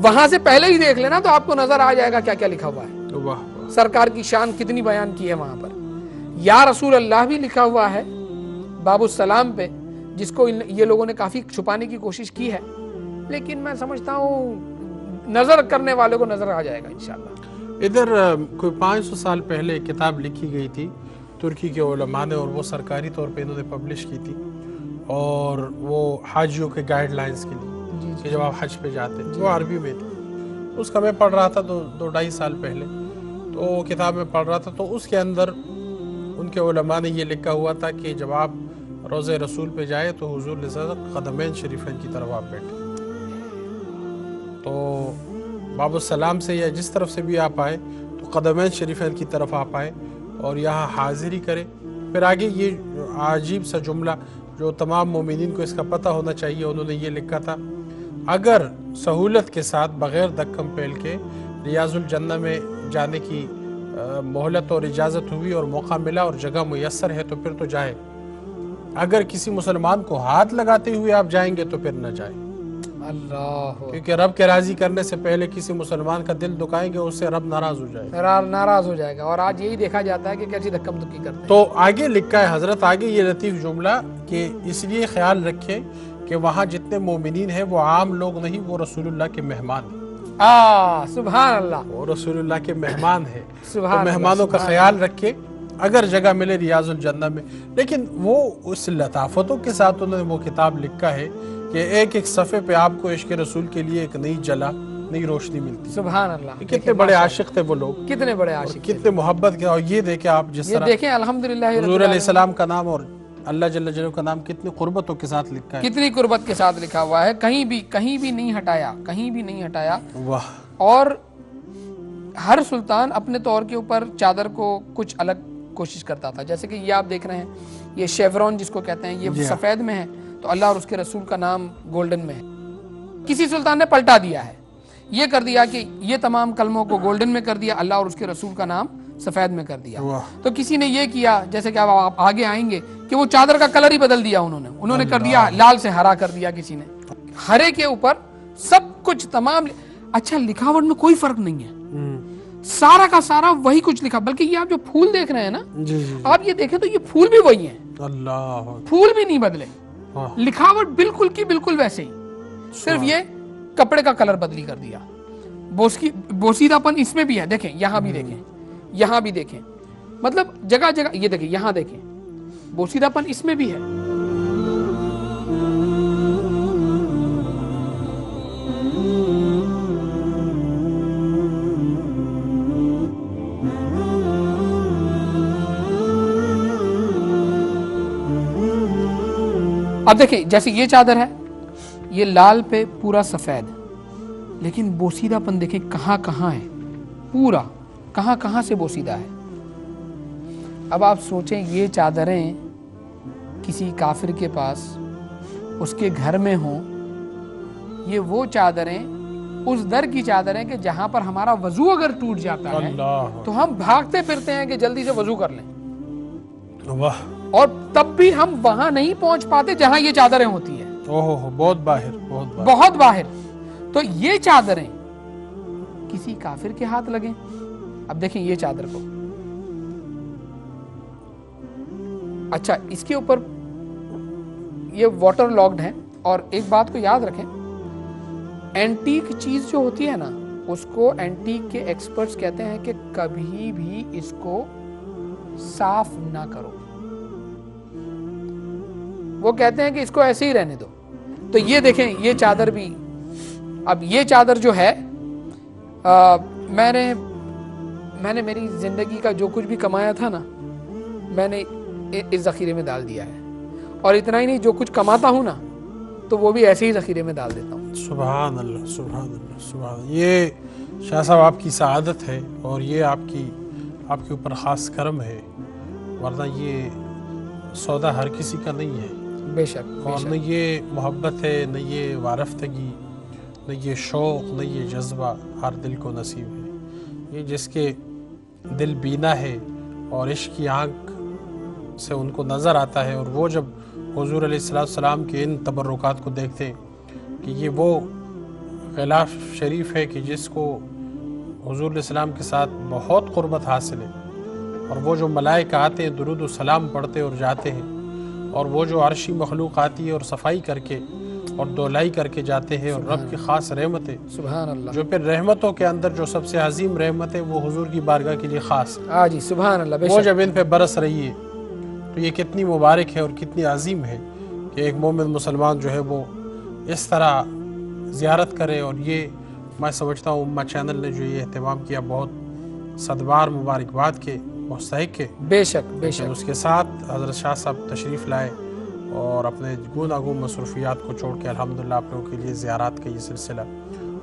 وہاں سے پہلے ہی دیکھ لینا تو آپ کو نظر آ جائے گا کیا کیا لکھا ہوا ہے. واہ سرکار کی شان کتنی بیان کی ہے وہاں پر. یا رسول اللہ بھی لکھا ہوا ہے باب السلام پہ، جس کو یہ لوگوں نے کافی چھپانے کی کوشش کی ہے، لیکن میں سمجھتا ہوں نظر کرنے والے کو نظر آ جائے گا انشاءاللہ. ادھر کوئی 500 سال پہلے کتاب لکھی گئی تھی ترکی کے علماء نے، اور وہ سرکاری طور پہ انہوں نے پبلش کی تھی، اور وہ حاجیوں کے گائیڈ لائنز کے لیے کہ جب آپ حج پہ جاتے ہیں، وہ عربی میں تھی. اس کا میں پڑھ رہا تھا 2-2.5 سال پہلے، تو وہ کتاب میں پڑھ رہا تھا، تو اس کے اندر ان کے علماء نے یہ لکھا ہوا تھا کہ جب آپ روضہ رسول پہ جائے تو حضور نے قدمین شریفین کی طرف آپ بیٹھے. تو باب السلام سے یا جس طرف سے بھی آپ آئے تو قدمین شریفین کی طرف آپ آئے اور یہاں حاضری کرے. پھر آگے یہ عجیب سا جملہ جو تمام مومنین کو اس کا پتہ ہونا چاہیے، انہوں نے یہ لکھا تھا: اگر سہولت کے ساتھ بغیر دکم پیل کے ریاض الجنہ میں جانے کی مہلت اور اجازت ہوئی اور موقع ملا اور جگہ میسر ہے تو پھر تو جائے. اگر کسی مسلمان کو ہاتھ لگاتے ہوئے آپ جائیں گے تو پھر نہ جائیں. اللہ، کیونکہ رب کے راضی کرنے سے پہلے کسی مسلمان کا دل دکائیں گے، اس سے رب ناراض ہو جائے گا. ناراض ہو جائے گا. اور آج یہی دیکھا جاتا ہے کہ کیسی دھکم دھکی کرتے ہیں. تو آگے لکھا ہے حضرت، آگے یہ لطیف جملہ کہ اس لیے خیال رکھیں کہ وہاں جتنے مومنین ہیں وہ عام لوگ نہیں، وہ رسول اللہ کے مہمان ہیں. سبحان اللہ، وہ رسول اللہ کے مہمان ہیں. سبحان تو اللہ، مہمانوں کا خیال رکھے اگر جگہ ملے ریاض الجنہ میں. لیکن وہ اس لطافتوں کے ساتھ انہوں نے وہ کتاب لکھا ہے کہ ایک ایک صفحے پہ آپ کو عشق رسول کے لیے ایک نئی روشنی ملتی. سبحان اللہ. کتنے بڑے عاشق تھے وہ لوگ، کتنے بڑے عاشق، کتنے محبت کے. اور یہ دیکھیں آپ جس یہ طرح دیکھیں الحمدللہ حضور علیہ السلام کا نام اور اللہ جل جلالہ کا نام کتنی قربتوں کے ساتھ لکھا ہے، کتنی قربت کے ساتھ لکھا ہوا ہے. کہیں بھی نہیں ہٹایا، کہیں بھی نہیں ہٹایا. واہ. اور ہر سلطان اپنے طور کے اوپر چادر کو کچھ الگ کوشش کرتا تھا. جیسے کہ یہ آپ دیکھ رہے ہیں، یہ شیورون جس کو کہتے ہیں، یہ سفید میں ہے تو اللہ اور اس کے رسول کا نام گولڈن میں ہے. کسی سلطان نے پلٹا دیا ہے، یہ کر دیا کہ یہ تمام کلموں کو گولڈن میں کر دیا، اللہ اور اس کے رسول کا نام سفید میں کر دیا. تو کسی نے یہ کیا، جیسے کہ آپ آگے آئیں گے، کہ وہ چادر کا کلر ہی بدل دیا انہوں نے کر دیا لال سے ہرا کر دیا. کسی نے ہرے کے اوپر سب کچھ تمام. اچھا، لکھاوٹ میں کوئی فرق نہیں ہے، سارا کا سارا وہی کچھ لکھا. بلکہ یہ آپ جو پھول دیکھ رہے ہیں نا، آپ یہ دیکھیں تو یہ پھول بھی وہی ہیں. اللہ، پھول بھی نہیں بدلے، لکھاوٹ بالکل کی بالکل ویسے ہی، صرف یہ کپڑے کا کلر بدلی کر دیا. بوسیدہ پن اس میں بھی ہے. دیکھیں یہاں بھی دیکھیں، یہاں بھی دیکھیں، مطلب جگہ جگہ. یہ دیکھیں یہاں دیکھیں، بوسیدہ پن اس میں بھی ہے. اب دیکھیں جیسے یہ چادر ہے، یہ لال پہ پورا سفید، لیکن بوسیدہ پن دیکھیں کہاں کہاں ہے، پورا کہاں کہاں سے بوسیدہ ہے. اب آپ سوچیں یہ چادریں کسی کافر کے پاس اس کے گھر میں ہوں، یہ وہ چادریں اس در کی چادریں کہ جہاں پر ہمارا وضو اگر ٹوٹ جاتا ہے تو ہم بھاگتے پھرتے ہیں کہ جلدی سے وضو کر لیں. واہ. اور تب بھی ہم وہاں نہیں پہنچ پاتے جہاں یہ چادریں ہوتی ہیں. بہت باہر، بہت باہر. تو یہ چادریں کسی کافر کے ہاتھ لگیں. اب دیکھیں یہ چادر کو، اچھا اس کے اوپر یہ واٹر لاکڈ ہے. اور ایک بات کو یاد رکھیں، اینٹیک چیز جو ہوتی ہے نا، اس کو اینٹیک کے ایکسپرٹس کہتے ہیں کہ کبھی بھی اس کو صاف نہ کرو. وہ کہتے ہیں کہ اس کو ایسے ہی رہنے دو. تو یہ دیکھیں یہ چادر بھی. اب یہ چادر جو ہے، میں نے میری زندگی کا جو کچھ بھی کمایا تھا نا، میں نے اس ذخیرے میں ڈال دیا ہے. اور اتنا ہی نہیں، جو کچھ کماتا ہوں نا تو وہ بھی ایسے ہی ذخیرے میں ڈال دیتا ہوں. سبحان اللہ، سبحان اللہ، سبحان اللہ. یہ شاہ صاحب آپ کی سعادت ہے، اور یہ آپ کے اوپر خاص کرم ہے، ورنہ یہ سودا ہر کسی کا نہیں ہے. بے شک. اور نہ یہ محبت ہے، نہ یہ وارفتگی، نہ یہ شوق، نہ یہ جذبہ ہر دل کو نصیب ہے. یہ جس کے دل بینا ہے اور عشق کی آنکھ سے ان کو نظر آتا ہے، اور وہ جب حضور علیہ السلام کے ان تبرکات کو دیکھتے ہیں کہ یہ وہ غلاف شریف ہے کہ جس کو حضور علیہ السلام کے ساتھ بہت قربت حاصل ہے، اور وہ جو ملائکہ آتے ہیں درود و سلام پڑھتے اور جاتے ہیں، اور وہ جو عرشی مخلوق آتی ہے اور صفائی کر کے اور دولائی کر کے جاتے ہیں، اور رب کی خاص رحمت ہے سبحان اللہ، جو پھر رحمتوں کے اندر جو سب سے عظیم رحمت ہے وہ حضور کی بارگاہ کے لیے خاص ہے۔ ہاں جی سبحان اللہ، بے وہ شک جب ان پہ برس رہی ہے تو یہ کتنی مبارک ہے اور کتنی عظیم ہے کہ ایک مومن مسلمان جو ہے وہ اس طرح زیارت کرے۔ اور یہ میں سمجھتا ہوں امہ چینل نے جو یہ اہتمام کیا بہت صدبار مبارکباد کے مستحق ہے۔ بے شک بے لیکن شک، اس کے ساتھ حضرت شاہ صاحب تشریف لائے اور اپنے گوناگون مصروفیات کو چھوڑ کے الحمدللہ آپ لوگوں کے لیے زیارات کا یہ سلسلہ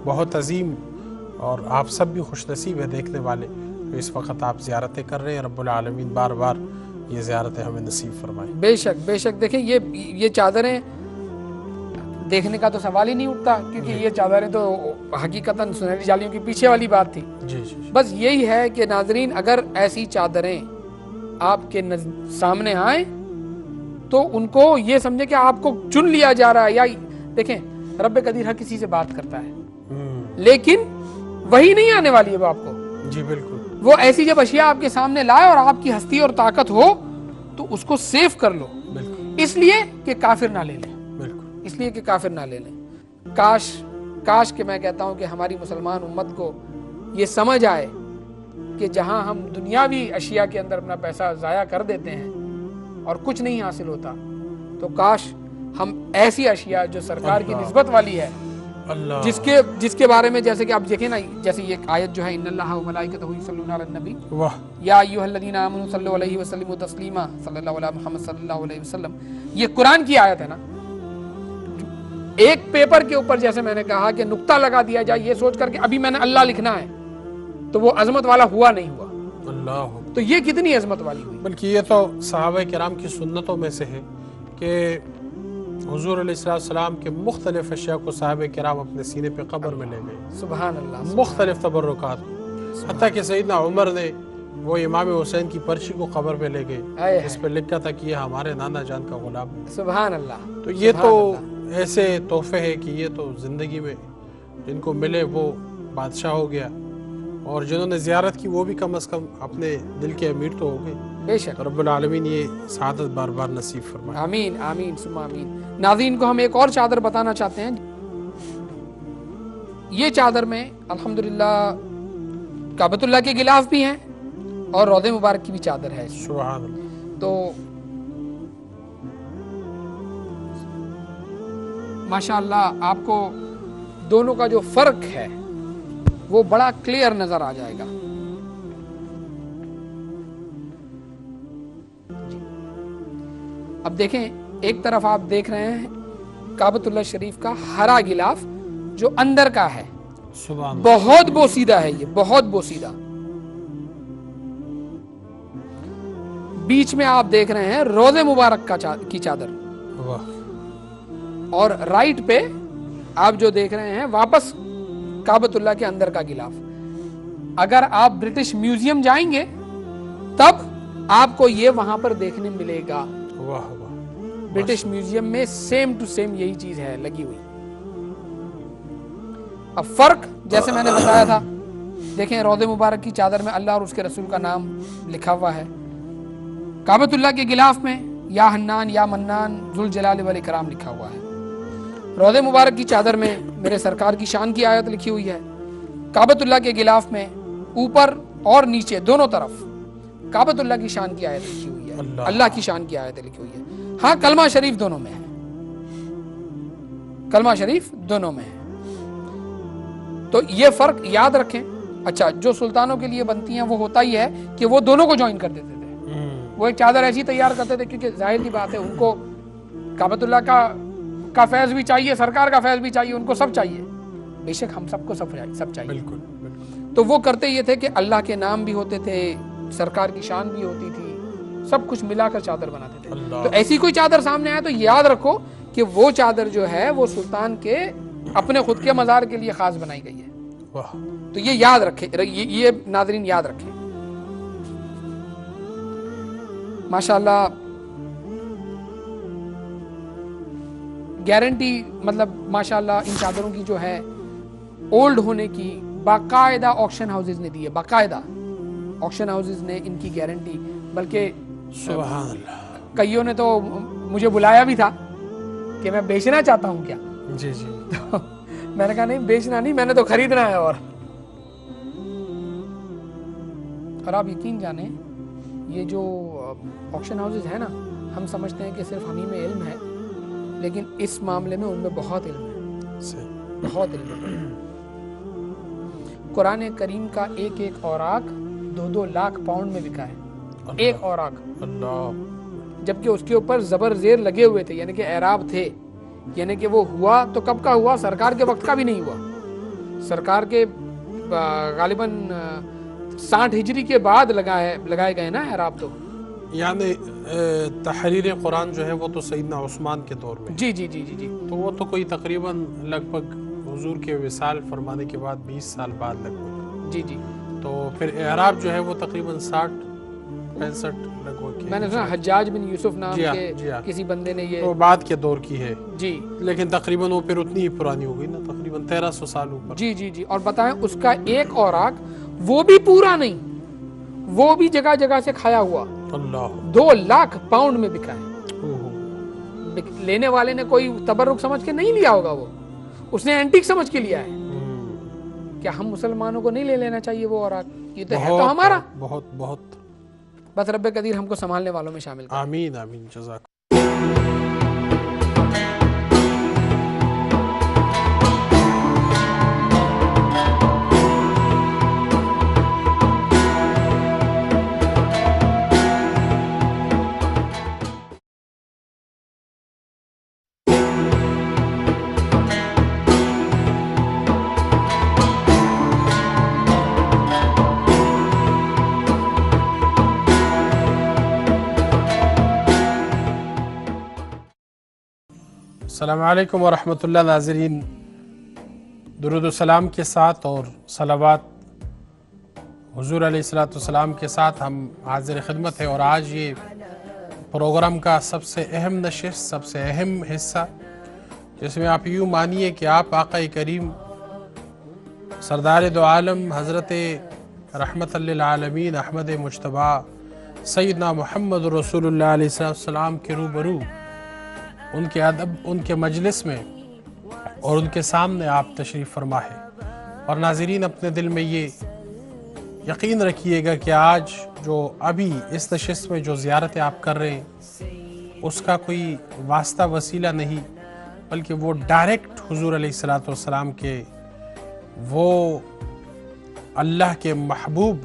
بہت عظیم، اور آپ سب بھی خوش نصیب ہے دیکھنے والے جو اس وقت آپ زیارتیں کر رہے ہیں۔ رب العالمین بار بار یہ زیارتیں ہمیں نصیب فرمائیں۔ بے شک بے شک۔ دیکھیں یہ چادریں دیکھنے کا تو سوال ہی نہیں اٹھتا، کیونکہ یہ چادریں تو حقیقتاً سنہری جالیوں کی پیچھے والی بات تھی۔ جی جی بس یہی ہے کہ ناظرین اگر ایسی چادریں آپ کے سامنے آئیں تو ان کو یہ سمجھے کہ آپ کو چن لیا جا رہا ہے، یا دیکھیں رب قدیر ہر کسی سے بات کرتا ہے لیکن وہی نہیں آنے والی ہے وہ آپ کو۔ جی بالکل، وہ ایسی جب اشیاء آپ کے سامنے لائے اور آپ کی ہستی اور طاقت ہو تو اس کو سیف کر لو، بالکل اس لیے کہ کافر نہ لے لیں، بالکل، اس لیے کہ کافر نہ لے لیں۔ کاش کہ میں کہتا ہوں کہ ہماری مسلمان امت کو یہ سمجھ آئے کہ جہاں ہم دنیاوی اشیاء کے اندر اپنا پیسہ ضائع کر دیتے ہیں اور کچھ نہیں حاصل ہوتا، تو کاش ہم ایسی اشیاء جو سرکار کی نسبت والی ہے، اللہ جس کے بارے میں جیسے کہ آپ دیکھیں نا، جیسے یہ آیت جو ہے ان اللہ و ملائکتہ یصلون علی النبی واہ یا ایھا الذین آمنوا صلوا علیہ وسلموا تسلیما صلی اللہ علیہ محمد صلی اللہ علیہ وسلم، یہ قرآن کی آیت ہے نا۔ ایک پیپر کے اوپر جیسے میں نے کہا کہ نقطہ لگا دیا جائے یہ سوچ کر کے ابھی میں نے اللہ لکھنا ہے، تو وہ عظمت والا ہوا نہیں ہوا، اللہ، تو یہ کتنی عظمت والی ہوئی۔ بلکہ یہ تو صحابہ کرام کی سنتوں میں سے ہے کہ حضور علیہ السلام کے مختلف اشیاء کو صحابہ کرام اپنے سینے پہ قبر میں لے گئے، سبحان اللہ، مختلف تبرکات، حتیٰ کہ سیدنا عمر نے وہ امام حسین کی پرچی کو قبر پہ لے گئے جس پہ لکھا تھا کہ یہ ہمارے نانا جان کا غلام ہے۔ سبحان اللہ۔ تو یہ تو ایسے تحفے ہیں کہ یہ تو زندگی میں جن کو ملے وہ بادشاہ ہو گیا، اور جنہوں نے زیارت کی وہ بھی کم از کم اپنے دل کے امیر تو ہو گئے۔ بے شک، رب العالمین یہ سعادت بار بار نصیب فرمائے۔ آمین آمین ثم آمین۔ ناظرین کو ہم ایک اور چادر بتانا چاہتے ہیں۔ یہ چادر میں الحمدللہ کعبۃ اللہ کے غلاف بھی ہیں اور روضہ مبارک کی بھی چادر ہے۔ سبحان اللہ۔ تو ماشاءاللہ آپ کو دونوں کا جو فرق ہے وہ بڑا کلیئر نظر آ جائے گا۔ اب دیکھیں ایک طرف آپ دیکھ رہے ہیں کعبۃ اللہ شریف کا ہرا غلاف جو اندر کا ہے، سبحان اللہ۔ بہت بوسیدہ ہے، یہ بہت بوسیدہ۔ بیچ میں آپ دیکھ رہے ہیں روضہ مبارک کی چادر، واہ، اور رائٹ پہ آپ جو دیکھ رہے ہیں واپس کعبۃ اللہ کے اندر کا غلاف۔ اگر آپ برٹش میوزیم جائیں گے تب آپ کو یہ وہاں پر دیکھنے ملے گا۔ واہ واہ، برٹش میوزیم میں سیم ٹو سیم یہی چیز ہے لگی ہوئی۔ اب فرق جیسے میں نے بتایا تھا، دیکھیں روضہ مبارک کی چادر میں اللہ اور اس کے رسول کا نام لکھا ہوا ہے، کعبۃ اللہ کے غلاف میں یا حنان یا منان ذوالجلال والاکرام لکھا ہوا ہے۔ روضہ مبارک کی چادر میں میرے سرکار کی شان کی آیت لکھی ہوئی ہے، کعبۃ اللہ کے غلاف میں اوپر اور نیچے دونوں طرف کعبۃ اللہ کی شان کی آیت لکھی ہوئی ہے، اللہ کی شان کی آیت لکھی ہوئی ہے۔ ہاں کلمہ شریف دونوں میں ہے، کلمہ شریف دونوں میں ہے۔ تو یہ فرق یاد رکھیں۔ اچھا، جو سلطانوں کے لیے بنتی ہیں وہ ہوتا ہی ہے کہ وہ دونوں کو جوائن کر دیتے تھے، وہ ایک چادر ایسی تیار کرتے تھے کیونکہ ظاہر کی بات ہے ان کو کعبۃ اللہ کا فیض بھی چاہیے، سرکار کا فیض بھی چاہیے، ان کو سب چاہیے، بے شک ہم سب کو سب چاہیے۔ بالکل بالکل۔ تو وہ کرتے یہ تھے کہ اللہ کے نام بھی ہوتے تھے، سرکار کی شان بھی ہوتی تھی، سب کچھ ملا کر چادر بناتے تھے۔ تو ایسی کوئی چادر سامنے آئے تو یاد رکھو کہ وہ چادر جو ہے وہ سلطان کے اپنے خود کے مزار کے لیے خاص بنائی گئی ہے۔ واہ، تو یہ یاد رکھیں، یہ ناظرین یاد رکھیں۔ ماشاءاللہ گارنٹی، مطلب ماشاءاللہ ان چادروں کی جو ہے اولڈ ہونے کی باقاعدہ آکشن ہاؤسز نے دی ہے، باقاعدہ آکشن ہاؤسز نے ان کی گارنٹی، بلکہ سبحان اللہ، کئیوں نے تو مجھے بلایا بھی تھا کہ میں بیچنا چاہتا ہوں کیا، جی جی، میں نے کہا نہیں بیچنا نہیں، میں نے تو خریدنا ہے۔ اور آپ یقین جانیں یہ جو آکشن ہاؤسز ہیں نا، ہم سمجھتے ہیں کہ صرف ہم ہی میں علم ہے، لیکن اس معاملے میں ان میں بہت علم ہے، بہت علم ہے۔ قرآن کریم کا ایک ایک اوراق 2-2 لاکھ پاؤنڈ میں بکا ہے، ایک اوراق، جبکہ اس کے اوپر زبر زیر لگے ہوئے تھے، یعنی کہ اعراب تھے، یعنی کہ وہ ہوا تو کب کا ہوا؟ سرکار کے وقت کا بھی نہیں ہوا، سرکار کے غالباً 60 ہجری کے بعد لگائے گئے نا اعراب، تو یعنی تحریر قرآن جو ہے وہ تو سیدنا عثمان کے دور میں، جی جی جی جی جی، تو وہ تو کوئی تقریباً لگ بھگ حضور کے وصال فرمانے کے بعد 20 سال بعد لگ بھگ، جی جی، تو پھر اعراب جو ہے وہ تقریباً 60-65 لگ بھگ، میں نے سنا حجاج بن یوسف نام کے کسی بندے نے یہ تو بعد کے دور کی ہے جی، لیکن تقریباً وہ پھر اتنی ہی پرانی ہو گئی نا، تقریباً 1300 سال اوپر، جی جی جی، اور بتائیں اس کا ایک اوراق وہ بھی پورا نہیں، وہ بھی جگہ جگہ سے کھایا ہوا، اللہ 2 لاکھ پاؤنڈ میں بکا ہے۔ لینے والے نے کوئی تبرک سمجھ کے نہیں لیا ہوگا، وہ اس نے اینٹیک سمجھ کے لیا ہے۔ کیا ہم مسلمانوں کو نہیں لے لینا چاہیے وہ اوراق؟ یہ تو ہے تو ہمارا، بہت بہت، بس رب قدیر ہم کو سنبھالنے والوں میں شامل کرے۔ آمین آمین، جزاک۔ السلام علیکم ورحمۃ اللہ۔ ناظرین، درود و سلام کے ساتھ اور صلوات حضور علیہ السلام کے ساتھ ہم حاضر خدمت ہے، اور آج یہ پروگرام کا سب سے اہم نشست، سب سے اہم حصہ، جس میں آپ یوں مانیے کہ آپ آقا کریم سردار دو عالم حضرت رحمت للعالمین احمد مجتبیٰ سیدنا محمد رسول اللہ علیہ السلام کے روبرو، ان کے ادب، ان کے مجلس میں اور ان کے سامنے آپ تشریف فرما ہے۔ اور ناظرین، اپنے دل میں یہ یقین رکھیے گا کہ آج جو ابھی اس نشست میں جو زیارتیں آپ کر رہے ہیں، اس کا کوئی واسطہ وسیلہ نہیں، بلکہ وہ ڈائریکٹ حضور علیہ السلام کے، وہ اللہ کے محبوب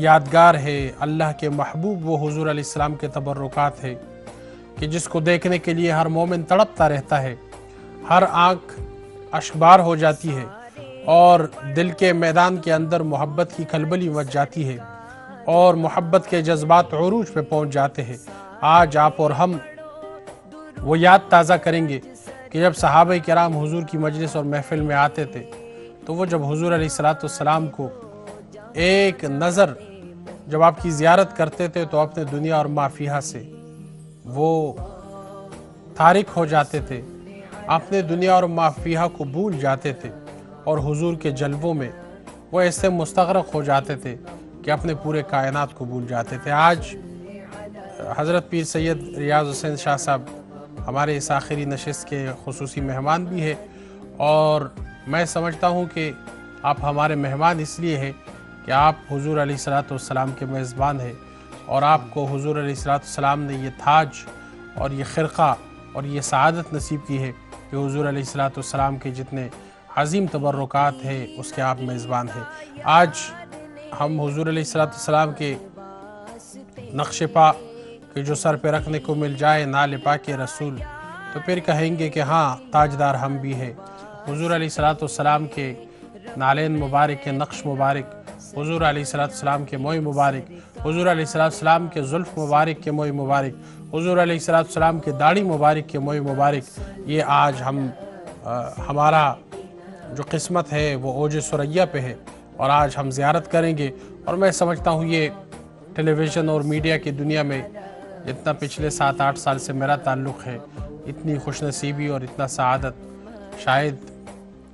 یادگار ہے، اللہ کے محبوب وہ حضور علیہ السلام کے تبرکات ہے کہ جس کو دیکھنے کے لیے ہر مومن تڑپتا رہتا ہے، ہر آنکھ اشکبار ہو جاتی ہے، اور دل کے میدان کے اندر محبت کی کھلبلی مچ جاتی ہے، اور محبت کے جذبات عروج پہ پہنچ جاتے ہیں۔ آج آپ اور ہم وہ یاد تازہ کریں گے کہ جب صحابہ کرام حضور کی مجلس اور محفل میں آتے تھے، تو وہ جب حضور علیہ السلام کو ایک نظر جب آپ کی زیارت کرتے تھے تو اپنے دنیا اور ما فیہا سے وہ تارک ہو جاتے تھے، اپنے دنیا اور ما فیہا کو بھول جاتے تھے، اور حضور کے جلووں میں وہ ایسے مستغرق ہو جاتے تھے کہ اپنے پورے کائنات کو بھول جاتے تھے۔ آج حضرت پیر سید ریاض حسین شاہ صاحب ہمارے اس آخری نشست کے خصوصی مہمان بھی ہے، اور میں سمجھتا ہوں کہ آپ ہمارے مہمان اس لیے ہیں کہ آپ حضور علیہ السلام کے میزبان ہیں، اور آپ کو حضور علیہ السلام نے یہ تاج اور یہ خرقہ اور یہ سعادت نصیب کی ہے کہ حضور علیہ السلام کے جتنے عظیم تبرکات ہیں اس کے آپ میزبان ہیں۔ آج ہم حضور علیہ السلام کے نقش پا کہ جو سر پہ رکھنے کو مل جائے نال پاک رسول، تو پھر کہیں گے کہ ہاں تاجدار ہم بھی ہیں۔ حضور علیہ السلام کے نالین مبارک کے نقش مبارک، حضور علیہ السلام کے موئی مبارک، حضور علیہ السلام کے زلف مبارک کے موئی مبارک، حضور علیہ السلام کے داڑھی مبارک کے موئی مبارک، یہ آج ہمارا جو قسمت ہے وہ اوج ثریا پہ ہے، اور آج ہم زیارت کریں گے۔ اور میں سمجھتا ہوں یہ ٹیلی ویژن اور میڈیا کی دنیا میں جتنا پچھلے 7-8 سال سے میرا تعلق ہے، اتنی خوش نصیبی اور اتنا سعادت شاید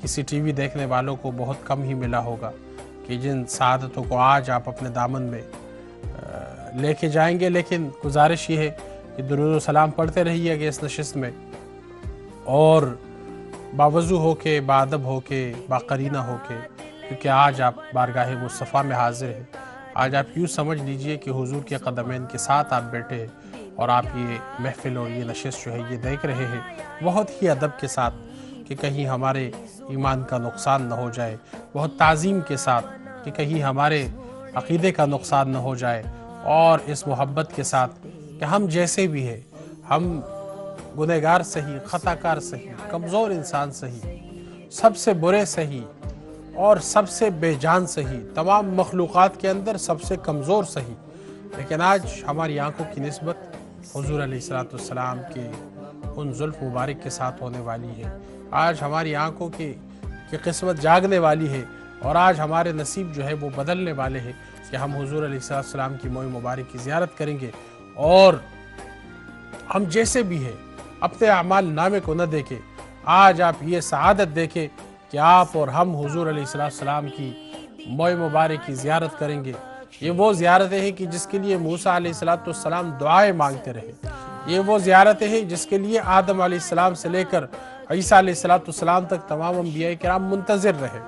کسی ٹی وی دیکھنے والوں کو بہت کم ہی ملا ہوگا کہ جن سعادتوں کو آج آپ اپنے دامن میں لے کے جائیں گے، لیکن گزارش یہ ہے کہ درود و سلام پڑھتے رہیے کہ اس نشست میں، اور باوضو ہو کے، باادب ہو کے، باقرینہ ہو کے، کیونکہ آج آپ بارگاہ مصطفیٰ میں حاضر ہیں۔ آج آپ یوں سمجھ لیجئے کہ حضور کے قدمین کے ساتھ آپ بیٹھے ہیں اور آپ یہ محفل اور یہ نشست جو ہے یہ دیکھ رہے ہیں بہت ہی ادب کے ساتھ، کہ کہیں ہمارے ایمان کا نقصان نہ ہو جائے، بہت تعظیم کے ساتھ کہ کہیں ہمارے عقیدے کا نقصان نہ ہو جائے، اور اس محبت کے ساتھ کہ ہم جیسے بھی ہیں، ہم گنہگار سہی، خطا کار سہی، کمزور انسان سہی، سب سے برے سہی اور سب سے بے جان سہی، تمام مخلوقات کے اندر سب سے کمزور سہی، لیکن آج ہماری آنکھوں کی نسبت حضور علیہ السلام کے ان زلف مبارک کے ساتھ ہونے والی ہے۔ آج ہماری آنکھوں کی قسمت جاگنے والی ہے، اور آج ہمارے نصیب جو ہے وہ بدلنے والے ہیں کہ ہم حضور علیہ السلام کی موئے مبارک کی زیارت کریں گے، اور ہم جیسے بھی ہیں اپنے اعمال نامے کو نہ دیکھیں، آج آپ یہ سعادت دیکھیں کہ آپ اور ہم حضور علیہ السلام کی موئے مبارک کی زیارت کریں گے۔ یہ وہ زیارتیں ہیں کہ جس کے لیے موسیٰ علیہ السلام دعائیں مانگتے رہے، یہ وہ زیارتیں ہیں جس کے لیے آدم علیہ السلام سے لے کر عیسیٰ علیہ السلام تک تمام انبیاء کرام منتظر رہے،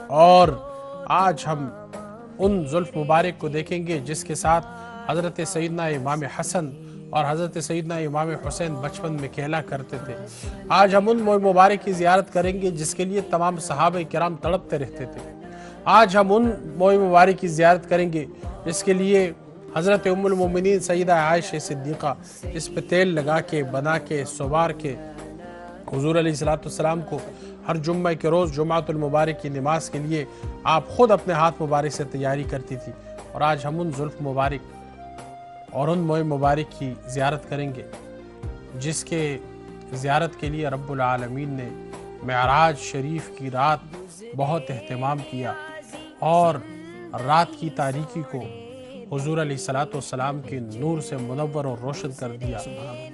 اور آج ہم ان زلف مبارک کو دیکھیں گے جس کے ساتھ حضرت سیدنا امام حسن اور حضرت سیدنا امام حسین بچپن میں کھیلا کرتے تھے۔ آج ہم ان موئے مبارک کی زیارت کریں گے جس کے لیے تمام صحابہ کرام تڑپتے رہتے تھے۔ آج ہم ان موئے مبارک کی زیارت کریں گے جس کے لیے حضرت ام المومنین سیدہ عائشہ صدیقہ اس پہ تیل لگا کے، بنا کے، سوار کے حضور علیہ السلام کو ہر جمعہ کے روز جمعۃ المبارک کی نماز کے لیے آپ خود اپنے ہاتھ مبارک سے تیاری کرتی تھی، اور آج ہم ان زلف مبارک اور ان موئے مبارک کی زیارت کریں گے جس کے زیارت کے لیے رب العالمین نے معراج شریف کی رات بہت اہتمام کیا، اور رات کی تاریکی کو حضور علیہ السلام کے نور سے منور اور روشن کر دیا،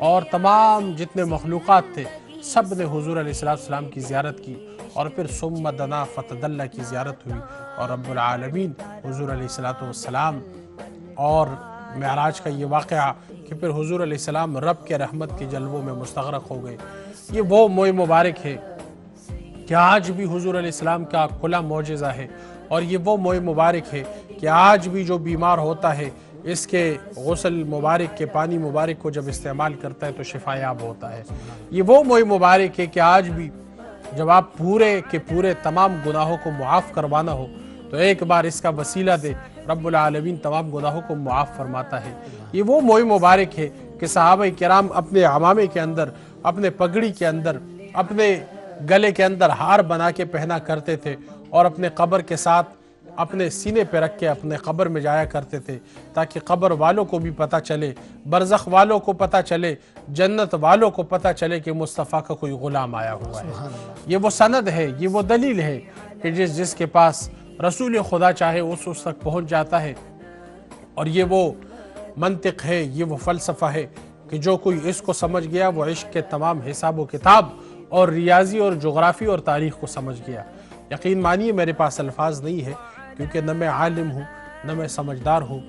اور تمام جتنے مخلوقات تھے سب نے حضور علیہ السلام کی زیارت کی، اور پھر ثم دنا فتدلی کی زیارت ہوئی، اور رب العالمین حضور علیہ السلام اور معراج کا یہ واقعہ کہ پھر حضور علیہ السلام رب کے رحمت کے جلووں میں مستغرق ہو گئے۔ یہ وہ موئے مبارک ہے کہ آج بھی حضور علیہ السلام کا کھلا معجزہ ہے، اور یہ وہ موئے مبارک ہے کہ آج بھی جو بیمار ہوتا ہے اس کے غسل مبارک کے پانی مبارک کو جب استعمال کرتا ہے تو شفا یاب ہوتا ہے۔ یہ وہ موئے مبارک ہے کہ آج بھی جب آپ پورے کے پورے تمام گناہوں کو معاف کروانا ہو تو ایک بار اس کا وسیلہ دے، رب العالمین تمام گناہوں کو معاف فرماتا ہے۔ یہ وہ موئے مبارک ہے کہ صحابہ کرام اپنے عمامے کے اندر، اپنے پگڑی کے اندر، اپنے گلے کے اندر ہار بنا کے پہنا کرتے تھے، اور اپنے قبر کے ساتھ اپنے سینے پہ رکھ کے اپنے قبر میں جایا کرتے تھے، تاکہ قبر والوں کو بھی پتہ چلے، برزخ والوں کو پتہ چلے، جنت والوں کو پتہ چلے کہ مصطفیٰ کا کوئی غلام آیا ہوا ہے۔ یہ وہ سند ہے، یہ وہ دلیل ہے کہ جس کے پاس رسول خدا چاہے اس تک پہنچ جاتا ہے، اور یہ وہ منطق ہے، یہ وہ فلسفہ ہے کہ جو کوئی اس کو سمجھ گیا وہ عشق کے تمام حساب و کتاب اور ریاضی اور جغرافی اور تاریخ کو سمجھ گیا۔ یقین مانیے میرے پاس الفاظ نہیں ہے، کیونکہ نہ میں عالم ہوں، نہ میں سمجھدار ہوں،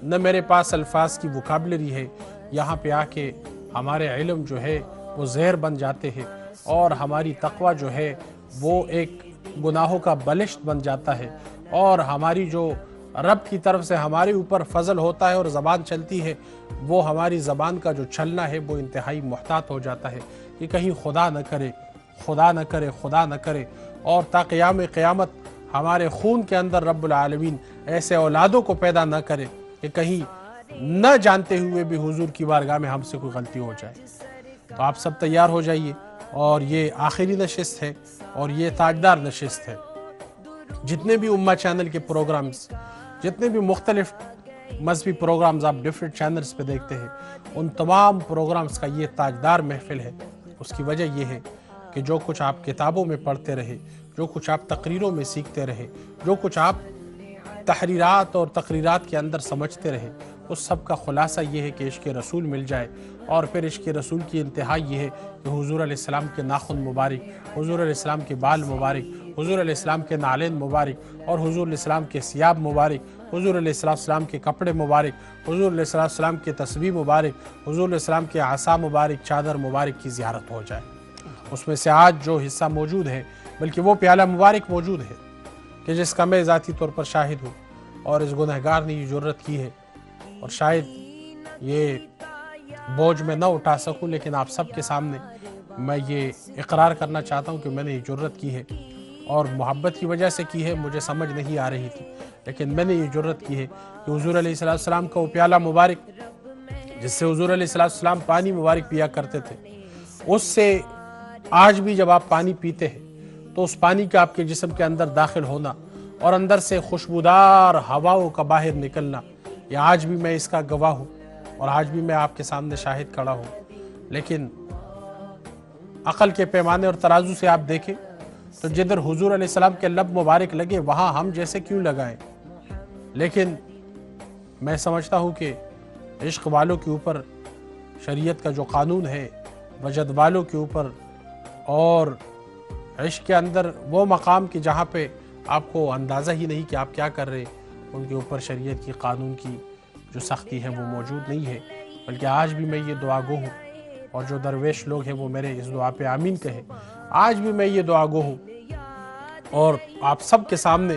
نہ میرے پاس الفاظ کی وکابلری ہے۔ یہاں پہ آ کے ہمارے علم جو ہے وہ زہر بن جاتے ہیں، اور ہماری تقوی جو ہے وہ ایک گناہوں کا بلشت بن جاتا ہے، اور ہماری جو رب کی طرف سے ہمارے اوپر فضل ہوتا ہے اور زبان چلتی ہے، وہ ہماری زبان کا جو چلنا ہے وہ انتہائی محتاط ہو جاتا ہے کہ کہیں خدا نہ کرے، خدا نہ کرے، خدا نہ کرے، اور تا قیام قیامت ہمارے خون کے اندر رب العالمین ایسے اولادوں کو پیدا نہ کرے کہ کہیں نہ جانتے ہوئے بھی حضور کی بارگاہ میں ہم سے کوئی غلطی ہو جائے۔ تو آپ سب تیار ہو جائیے، اور یہ آخری نشست ہے اور یہ تاجدار نشست ہے۔ جتنے بھی امہ چینل کے پروگرامز، جتنے بھی مختلف مذہبی پروگرامز آپ ڈیفرنٹ چینلز پہ دیکھتے ہیں، ان تمام پروگرامز کا یہ تاجدار محفل ہے۔ اس کی وجہ یہ ہے کہ جو کچھ آپ کتابوں میں پڑھتے رہے، جو کچھ آپ تقریروں میں سیکھتے رہے، جو کچھ آپ تحریرات اور تقریرات کے اندر سمجھتے رہے، اس سب کا خلاصہ یہ ہے کہ عشق رسول مل جائے، اور پھر عشق رسول کی انتہا یہ ہے کہ حضور علیہ السلام کے ناخن مبارک، حضور علیہ السلام کے بال مبارک، حضور علیہ السلام کے نالین مبارک اور حضور علیہ السلام کے ثیاب مبارک، حضور علیہ السلام کے کپڑے مبارک، حضور علیہ السلام کے تسبیح مبارک، حضور علیہ السلام کے عصا مبارک، چادر مبارک کی زیارت ہو جائے۔ اس میں سے آج جو حصہ موجود ہے، بلکہ وہ پیالہ مبارک موجود ہے کہ جس کا میں ذاتی طور پر شاہد ہوں، اور اس گنہگار نے یہ جرت کی ہے، اور شاید یہ بوجھ میں نہ اٹھا سکوں، لیکن آپ سب کے سامنے میں یہ اقرار کرنا چاہتا ہوں کہ میں نے یہ جرت کی ہے، اور محبت کی وجہ سے کی ہے، مجھے سمجھ نہیں آ رہی تھی، لیکن میں نے یہ جرت کی ہے کہ حضور علیہ السلام کا وہ پیالہ مبارک جس سے حضور علیہ السلام پانی مبارک پیا کرتے تھے، اس سے آج بھی جب آپ پانی پیتے ہیں تو اس پانی کا آپ کے جسم کے اندر داخل ہونا اور اندر سے خوشبودار ہواؤں کا باہر نکلنا، یہ آج بھی میں اس کا گواہ ہوں، اور آج بھی میں آپ کے سامنے شاہد کھڑا ہوں۔ لیکن عقل کے پیمانے اور ترازو سے آپ دیکھیں تو جدھر حضور علیہ السلام کے لب مبارک لگے وہاں ہم جیسے کیوں لگائیں؟ لیکن میں سمجھتا ہوں کہ عشق والوں کے اوپر شریعت کا جو قانون ہے، وجد والوں کے اوپر، اور عشق کے اندر وہ مقام کہ جہاں پہ آپ کو اندازہ ہی نہیں کہ آپ کیا کر رہے، ان کے اوپر شریعت کی قانون کی جو سختی ہے وہ موجود نہیں ہے۔ بلکہ آج بھی میں یہ دعا گو ہوں، اور جو درویش لوگ ہیں وہ میرے اس دعا پہ آمین کہے، آج بھی میں یہ دعا گو ہوں، اور آپ سب کے سامنے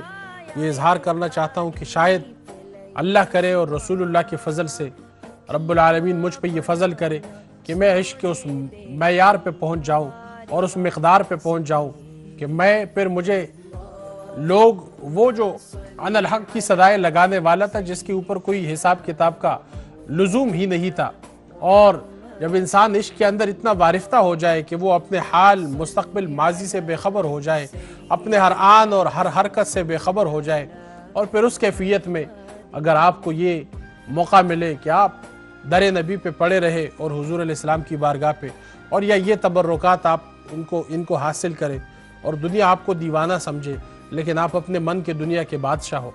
یہ اظہار کرنا چاہتا ہوں کہ شاید اللہ کرے اور رسول اللہ کے فضل سے رب العالمین مجھ پہ یہ فضل کرے کہ میں عشق کے اس معیار پہ پہنچ جاؤں اور اس مقدار پہ پہنچ جاؤں کہ میں پھر مجھے لوگ وہ جو ان الحق کی صدائیں لگانے والا تھا جس کے اوپر کوئی حساب کتاب کا لزوم ہی نہیں تھا، اور جب انسان عشق کے اندر اتنا وارفتہ ہو جائے کہ وہ اپنے حال مستقبل ماضی سے بے خبر ہو جائے، اپنے ہر آن اور ہر حرکت سے بے خبر ہو جائے، اور پھر اس کیفیت میں اگر آپ کو یہ موقع ملے کہ آپ در نبی پہ پڑے رہے اور حضور علیہ السلام کی بارگاہ پہ، اور یا یہ تبرکات آپ ان کو حاصل کریں، اور دنیا آپ کو دیوانہ سمجھے لیکن آپ اپنے من کے دنیا کے بادشاہ ہو،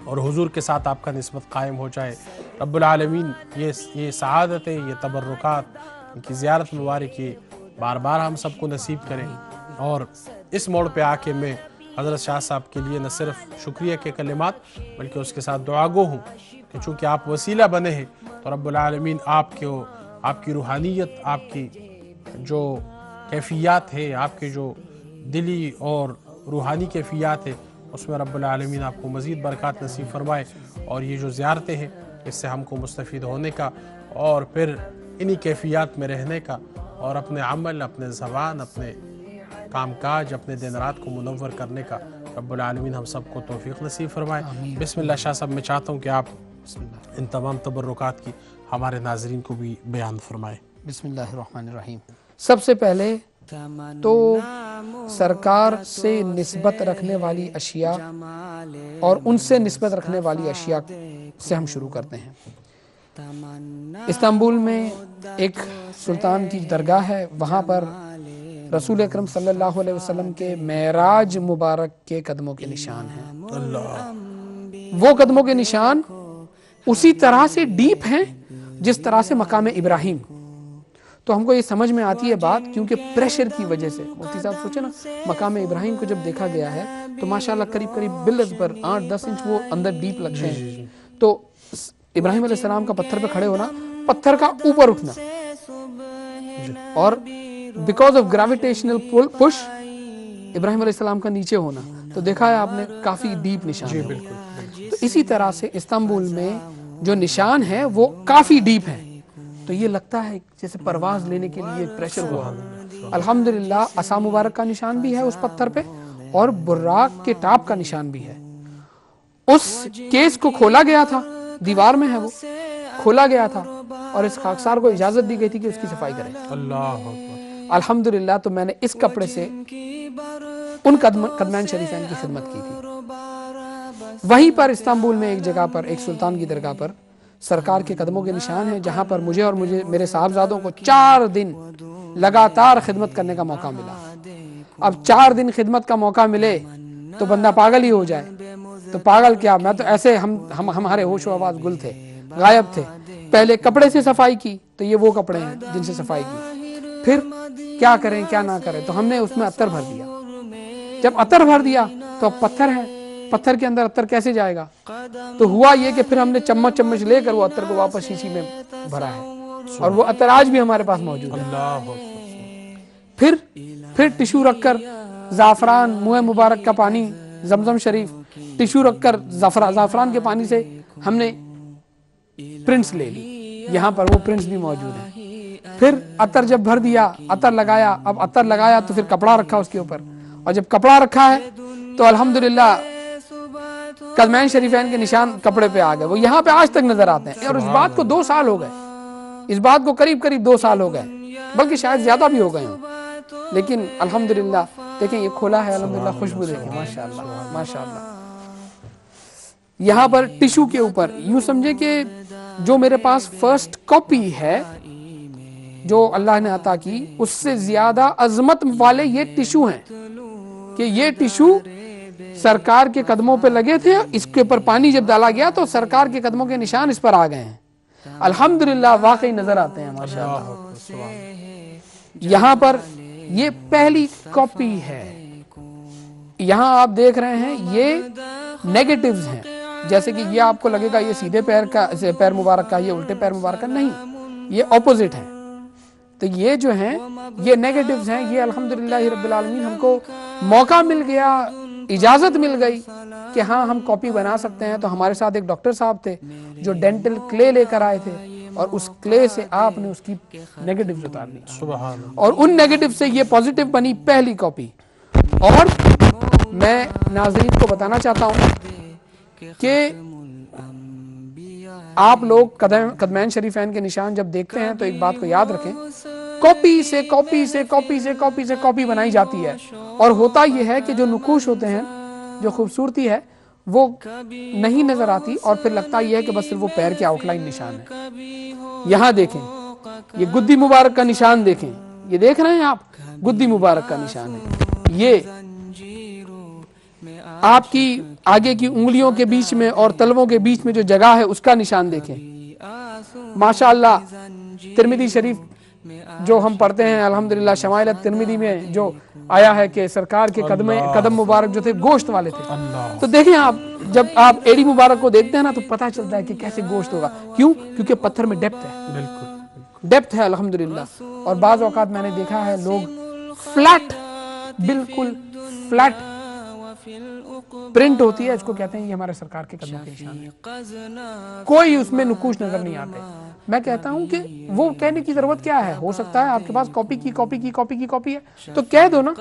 اور حضور کے ساتھ آپ کا نسبت قائم ہو جائے، رب العالمین یہ سعادتیں، یہ تبرکات، ان کی زیارت مبارک یہ بار بار ہم سب کو نصیب کریں۔ اور اس موڑ پہ آ کے میں حضرت شاہ صاحب کے لیے نہ صرف شکریہ کے کلمات بلکہ اس کے ساتھ دعا گو ہوں کہ چونکہ آپ وسیلہ بنے ہیں تو رب العالمین آپ کی روحانیت، آپ کی جو کیفیات ہے، آپ کے جو دلی اور روحانی کیفیات ہے، اس میں رب العالمین آپ کو مزید برکات نصیب فرمائے، اور یہ جو زیارتیں ہیں اس سے ہم کو مستفید ہونے کا اور پھر انہی کیفیات میں رہنے کا، اور اپنے عمل، اپنے زبان، اپنے کام کاج، اپنے دن رات کو منور کرنے کا رب العالمین ہم سب کو توفیق نصیب فرمائے۔ بسم اللہ شاہ صاحب، میں چاہتا ہوں کہ آپ ان تمام تبرکات کی ہمارے ناظرین کو بھی بیان فرمائے۔ بسم اللہ الرحمن الرحیم۔ سب سے پہلے تو سرکار سے نسبت رکھنے والی اشیاء اور ان سے نسبت رکھنے والی اشیاء سے ہم شروع کرتے ہیں۔ استنبول میں ایک سلطان کی درگاہ ہے، وہاں پر رسول اکرم صلی اللہ علیہ وسلم کے معراج مبارک کے قدموں کے نشان ہیں۔ وہ قدموں کے نشان اسی طرح سے ڈیپ ہیں جس طرح سے مقام ابراہیم۔ تو ہم کو یہ سمجھ میں آتی ہے بات، کیونکہ پریشر کی وجہ سے مفتی صاحب سوچے نا، مقام ابراہیم کو جب دیکھا گیا ہے تو ماشاءاللہ قریب بلز پر 8-10 انچ وہ اندر ڈیپ لگتے ہیں، تو ابراہیم علیہ السلام کا پتھر پہ کھڑے ہونا، پتھر کا اوپر اٹھنا، اور بیکاز آف گریویٹیشنل پش ابراہیم علیہ السلام کا نیچے ہونا، تو دیکھا ہے آپ نے کافی ڈیپ نشان ہے۔ تو اسی طرح سے استنبول میں جو نشان ہے وہ کافی ڈیپ ہے، تو یہ لگتا ہے جیسے پرواز لینے کے لیے پریشر ہوا۔ الحمدللہ عصا مبارک کا نشان بھی ہے اس پتھر پہ، اور براق کے ٹاپ کا نشان بھی ہے۔ اس کیس کو کھولا گیا تھا، دیوار میں ہے وہ، کھولا گیا تھا، اور اس خاکسار کو اجازت دی گئی تھی کہ اس کی صفائی کرے۔ اللہ الحمدللہ تو میں نے اس کپڑے سے ان قدمین شریفین کی خدمت کی تھی۔ وہیں پر استنبول میں ایک جگہ پر، ایک سلطان کی درگاہ پر سرکار کے قدموں کے نشان ہیں، جہاں پر مجھے اور میرے صاحبزادوں کو 4 دن لگاتار خدمت کرنے کا موقع ملا۔ اب 4 دن خدمت کا موقع ملے تو بندہ پاگل ہی ہو جائے، تو پاگل کیا، میں تو ایسے ہمارے ہوش و آواز گل تھے، غائب تھے۔ پہلے کپڑے سے صفائی کی، تو یہ وہ کپڑے ہیں جن سے صفائی کی. پھر کیا کریں کیا نہ کریں, تو ہم نے اس میں عطر بھر دیا. جب عطر بھر دیا تو اب پتھر ہے, پتھر کے اندر عطر کیسے جائے گا؟ تو ہوا یہ کہ پھر ہم نے چمچ چمچ لے کر وہ عطر کو واپس شیشی میں بھرا ہے, اور وہ عطر آج بھی ہمارے پاس موجود ہے. اللہ پھر ٹشو رکھ کر زعفران, منہ مبارک کا پانی, زمزم شریف, ٹشو رکھ کر زعفران کے پانی سے ہم نے پرنٹس لے لی, یہاں پر وہ پرنٹس بھی موجود ہیں. پھر عطر جب بھر دیا, عطر لگایا, اب عطر لگایا تو پھر کپڑا رکھا اس کے اوپر, اور جب کپڑا رکھا ہے تو الحمدللہ قدمین شریفین کے نشان کپڑے پہ آ گئے, وہ یہاں پہ آج تک نظر آتے ہیں. اور اس بات کو 2 سال ہو گئے, اس بات کو قریب 2 سال ہو گئے, بلکہ شاید زیادہ بھی ہو گئے ہوں, لیکن الحمدللہ دیکھیں یہ کھولا ہے, الحمدللہ خوشبو دیکھیں, ماشاءاللہ ماشاءاللہ. یہاں پر ٹشو کے اوپر یوں سمجھے کہ جو میرے پاس فرسٹ کاپی ہے جو اللہ نے عطا کی, اس سے زیادہ عظمت والے یہ ٹشو ہیں کہ یہ ٹشو سرکار کے قدموں پہ لگے تھے, اس کے اوپر پانی جب ڈالا گیا تو سرکار کے قدموں کے نشان اس پر آ گئے ہیں. الحمدللہ واقعی نظر آتے ہیں ماشاءاللہ. یہاں پر یہ پہلی کاپی ہے. یہاں آپ دیکھ رہے ہیں یہ نیگیٹیوز ہیں, جیسے کہ یہ آپ کو لگے گا یہ سیدھے پیر مبارک کا, یہ الٹے پیر مبارک کا, نہیں, یہ اپوزٹ ہے. تو یہ جو ہیں یہ نیگیٹیوز ہیں. یہ الحمدللہ رب العالمین ہم کو موقع مل گیا, اجازت مل گئی کہ ہاں ہم کاپی بنا سکتے ہیں. تو ہمارے ساتھ ایک ڈاکٹر صاحب تھے جو ڈینٹل کلے لے کر آئے تھے, اور اس کلے سے آپ نے اس کی نیگیٹیوز اتار لی, اور ان نیگیٹیو سے یہ پازیٹیو بنی پہلی کاپی. اور میں ناظرین کو بتانا چاہتا ہوں کہ آپ لوگ قدمین شریفین کے نشان جب دیکھتے ہیں تو ایک بات کو یاد رکھیں, کاپی سے کاپی سے کاپی سے کاپی سے کاپی بنائی جاتی ہے, اور ہوتا یہ ہے کہ جو نقوش ہوتے ہیں, جو خوبصورتی ہے وہ نہیں نظر آتی, اور پھر لگتا یہ ہے کہ بس صرف وہ پیر کے آؤٹ لائن نشان ہے. یہاں دیکھیں یہ گدی مبارک کا نشان دیکھیں, یہ دیکھ رہے ہیں آپ, گدی مبارک کا نشان ہے. یہ آپ کی آگے کی انگلیوں کے بیچ میں اور تلووں کے بیچ میں جو جگہ ہے اس کا نشان دیکھیں. ماشاءاللہ ترمذی شریف جو ہم پڑھتے ہیں, الحمدللہ شمائل ترمذی میں جو آیا ہے کہ سرکار کے قدم مبارک جو تھے گوشت والے تھے. تو دیکھیں آپ جب آپ ایڑی مبارک کو دیکھتے ہیں نا تو پتہ چلتا ہے کہ کیسے گوشت ہوگا. کیوں؟ کیونکہ پتھر میں ڈیپتھ ہے, بالکل ڈیپتھ ہے الحمدللہ. اور بعض اوقات میں نے دیکھا ہے لوگ فلیٹ, بالکل فلیٹ پرنٹ ہوتی ہے, اس کو کہتے ہیں یہ ہمارے سرکار کے قدموں کے نشان ہے, کوئی اس میں نقوش نظر نہیں آتے. میں کہتا ہوں کہ وہ کہنے کی ضرورت کیا ہے, ہو سکتا ہے آپ کے پاس کاپی کی کاپی کی کاپی کی کاپی ہے تو کہہ دو نا,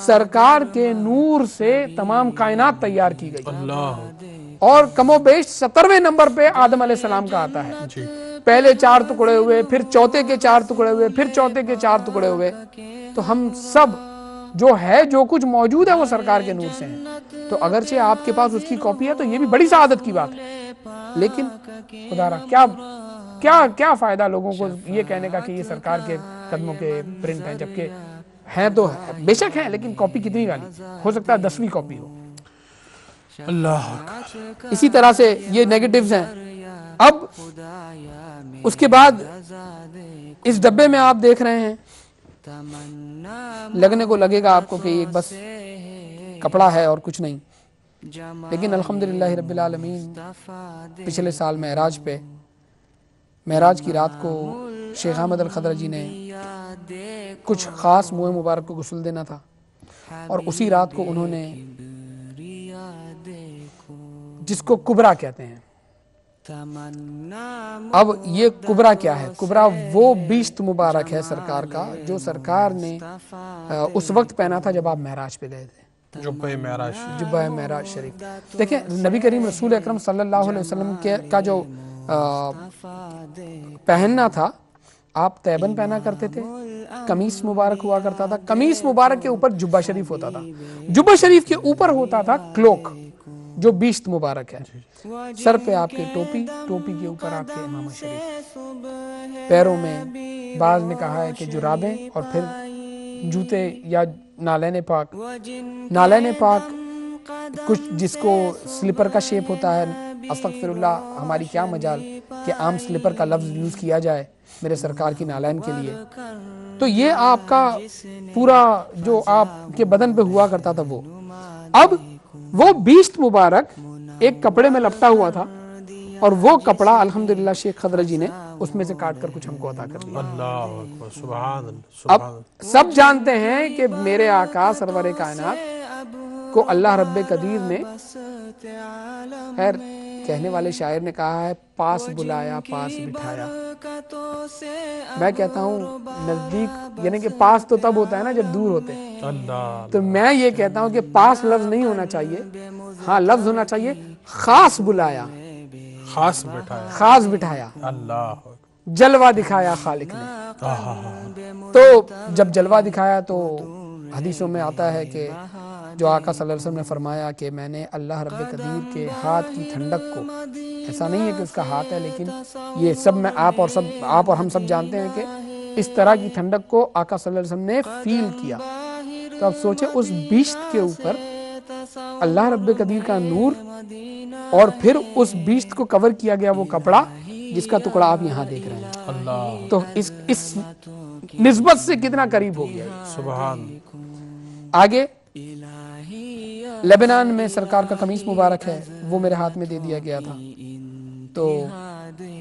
سرکار کے نور سے تمام کائنات تیار کی گئی, اور کم و بیش 70ویں نمبر پہ آدم علیہ السلام کا آتا ہے. پہلے 4 ٹکڑے ہوئے, پھر چوتھے کے 4 ٹکڑے ہوئے, پھر چوتھے کے 4 ٹکڑے ہوئے. تو ہم سب جو ہے جو کچھ موجود ہے وہ سرکار کے نور سے ہیں. تو اگرچہ آپ کے پاس اس کی کاپی ہے تو یہ بھی بڑی سعادت کی بات ہے, لیکن خدا را کیا فائدہ لوگوں کو یہ کہنے کا کہ یہ سرکار کے قدموں کے پرنٹ ہیں, جبکہ ہیں تو بے شک ہیں, لیکن کاپی کتنی والی ہو سکتا ہے 10ویں کاپی ہو. اللہ. اسی طرح سے یہ نیگیٹیوز ہیں. اب اس کے بعد اس ڈبے میں آپ دیکھ رہے ہیں, لگنے کو لگے گا آپ کو کہ ایک بس کپڑا ہے اور کچھ نہیں, لیکن الحمدللہ رب العالمین پچھلے سال معراج کی رات کو شیخ احمد الخضرجی نے کچھ خاص منہ مبارک کو غسل دینا تھا, اور اسی رات کو انہوں نے جس کو کبرا کہتے ہیں, اب یہ کبرا کیا ہے؟ کبرا وہ بیشت مبارک ہے سرکار کا جو سرکار نے اس وقت پہنا تھا جب آپ معراج پہ گئے تھے, جبہ معراج شریف. دیکھیں نبی کریم رسول اکرم صلی اللہ علیہ وسلم کا جو پہننا تھا, آپ تیبن پہنا کرتے تھے, قمیص مبارک ہوا کرتا تھا, قمیص مبارک کے اوپر جبہ شریف ہوتا تھا, جبہ شریف کے اوپر ہوتا تھا کلوک جو بیشت مبارک ہے, سر پہ آپ کے ٹوپی, ٹوپی کے اوپر آپ کے امامہ شریف, پیروں میں بعض نے کہا ہے کہ جرابیں, اور پھر جوتے یا نالین پاک. نالین پاک کچھ جس کو سلیپر کا شیپ ہوتا ہے, استغفر اللہ ہماری کیا مجال, کہ عام سلیپر کا لفظ یوز کیا جائے میرے سرکار کی نالین کے لیے، تو یہ آپ کا پورا جو آپ کے بدن پہ ہوا کرتا تھا وہ اب وہ بیشت مبارک ایک کپڑے میں لپٹا ہوا تھا، اور وہ کپڑا الحمدللہ شیخ خضر جی نے اس میں سے کاٹ کر کچھ ہم کو عطا کر دیا۔ اللہ اکبر، سبحان اللہ، اب سبحان اللہ۔ سب جانتے ہیں کہ میرے آقا سرور کائنات کو اللہ رب قدیر نے، خیر کہنے والے شاعر نے کہا ہے پاس بلایا پاس بٹھایا، میں کہتا ہوں نزدیک یعنی کہ پاس تو تب ہوتا ہے نا جب دور ہوتے ہیں، اللہ تو میں یہ کہتا ہوں کہ پاس لفظ نہیں ہونا چاہیے، ہاں لفظ ہونا چاہیے خاص بلایا، خاص بٹھایا، خاص بٹھایا، اللہ اکبر، جلوہ دکھایا خالق نے۔ تو جب جلوہ دکھایا تو حدیثوں میں آتا ہے کہ جو آقا صلی اللہ علیہ وسلم نے فرمایا کہ میں نے اللہ رب قدیر کے ہاتھ کی ٹھنڈک کو، ایسا نہیں ہے کہ اس کا ہاتھ ہے، لیکن یہ سب میں آپ اور ہم سب جانتے ہیں کہ اس طرح کی ٹھنڈک کو آقا صلی اللہ علیہ وسلم نے فیل کیا۔ تو اب سوچیں اس بیشت کے اوپر اللہ رب قدیر کا نور، اور پھر اس بیشت کو کور کیا گیا وہ کپڑا جس کا ٹکڑا آپ یہاں دیکھ رہے ہیں، اللہ تو اس نسبت سے کتنا قریب ہو گیا یہ۔ سبحان۔ آگے لبنان میں سرکار کا قمیص مبارک ہے، وہ میرے ہاتھ میں دے دیا گیا تھا، تو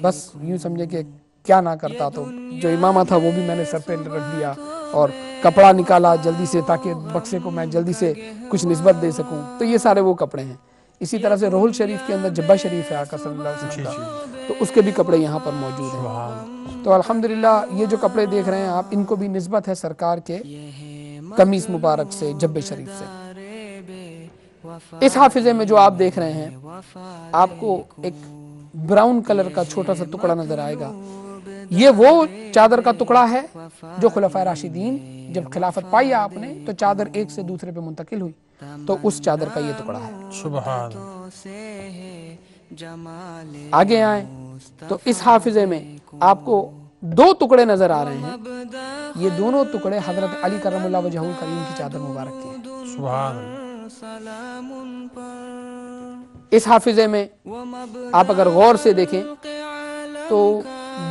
بس یوں سمجھے کہ کیا نہ کرتا، تو جو امامہ تھا وہ بھی میں نے سر پہ رکھ دیا اور کپڑا نکالا جلدی سے تاکہ بکسے کو میں جلدی سے کچھ نسبت دے سکوں، تو یہ سارے وہ کپڑے ہیں۔ اسی طرح سے روحل شریف کے اندر جبہ شریف ہے آقا صلی اللہ علیہ وسلم کا، تو اس کے بھی کپڑے یہاں پر موجود ہیں۔ تو الحمدللہ یہ جو کپڑے دیکھ رہے ہیں آپ، ان کو بھی نسبت ہے سرکار کے قمیص مبارک سے، جبہ شریف سے۔ اس حافظے میں جو آپ دیکھ رہے ہیں، آپ کو ایک براؤن کلر کا چھوٹا سا ٹکڑا نظر آئے گا، یہ وہ چادر کا ٹکڑا ہے جو خلفائے راشدین جب خلافت پائی آپ نے تو چادر ایک سے دوسرے پہ منتقل ہوئی، تو اس چادر کا یہ ٹکڑا ہے۔ سبحان۔ آگے آئیں تو اس حافظے میں آپ کو دو ٹکڑے نظر آ رہے ہیں، یہ دونوں ٹکڑے حضرت علی کرم اللہ وجہہ الکریم کی چادر مبارک کی ہیں۔ سبحان۔ اس حافظے میں آپ اگر غور سے دیکھیں تو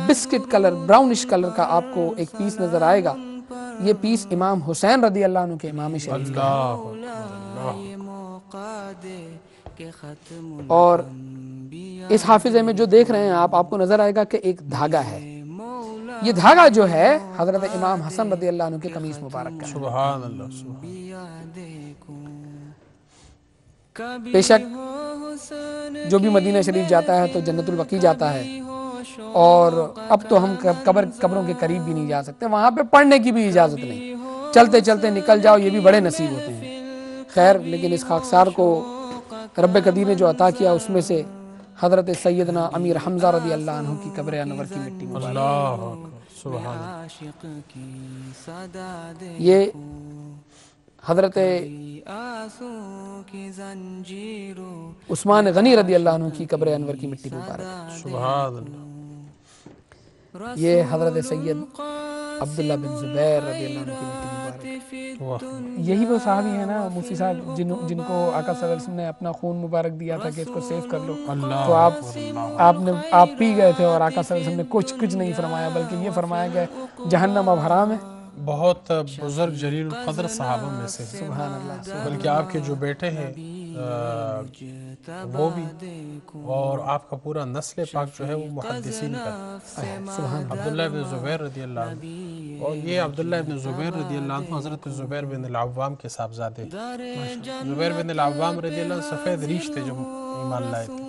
بسکٹ کلر، براؤنش کلر کا آپ کو ایک پیس نظر آئے گا، یہ پیس امام حسین رضی اللہ عنہ کے امام شریف کا ہے۔ اور اس حافظے میں جو دیکھ رہے ہیں آپ کو نظر آئے گا کہ ایک دھاگا ہے، یہ دھاگا جو ہے حضرت امام حسن رضی اللہ عنہ کے قمیص مبارک کا ہے۔ سبحان اللہ، سبحان۔ بے شک جو بھی مدینہ شریف جاتا ہے تو جنت البقیع جاتا ہے، اور اب تو ہم قبروں کے قریب بھی نہیں جا سکتے، وہاں پہ پڑھنے کی بھی اجازت نہیں، چلتے چلتے نکل جاؤ یہ بھی بڑے نصیب ہوتے ہیں۔ خیر لیکن اس خاکسار کو رب قدیر نے جو عطا کیا اس میں سے حضرت سیدنا امیر حمزہ رضی اللہ عنہ کی قبر انور کی مٹی مبارک، اللہ اکبر، سبحان۔ یہ حضرت عثمان غنی رضی اللہ عنہ کی قبر انور کی مٹی مبارک، سبحان اللہ۔ یہ حضرت سید عبداللہ بن زبیر رضی اللہ عنہ کی مٹی مبارک۔ یہی وہ صحابی ہیں نا مفتی صاحب جن کو آقا صلی اللہ علیہ وسلم نے اپنا خون مبارک دیا تھا کہ اس کو سیف کر لو، تو آپ پی گئے تھے اور آقا صلی اللہ علیہ وسلم نے کچھ نہیں فرمایا، بلکہ یہ فرمایا کہ جہنم اب حرام ہے۔ بہت بزرگ جلیل القدر صحابہ میں سے ہیں، سبحان اللہ، بلکہ آپ کے جو بیٹے ہیں وہ بھی، اور آپ کا پورا نسل پاک جو ہے وہ محدثین کا، عبداللہ بن زبیر رضی اللہ عنہ، اور یہ عبداللہ بن زبیر رضی اللہ عنہ حضرت زبیر بن العوام کے صاحبزادے، زبیر بن العوام رضی اللہ عنہ سفید ریش تھے جو ایمان لائے تھے،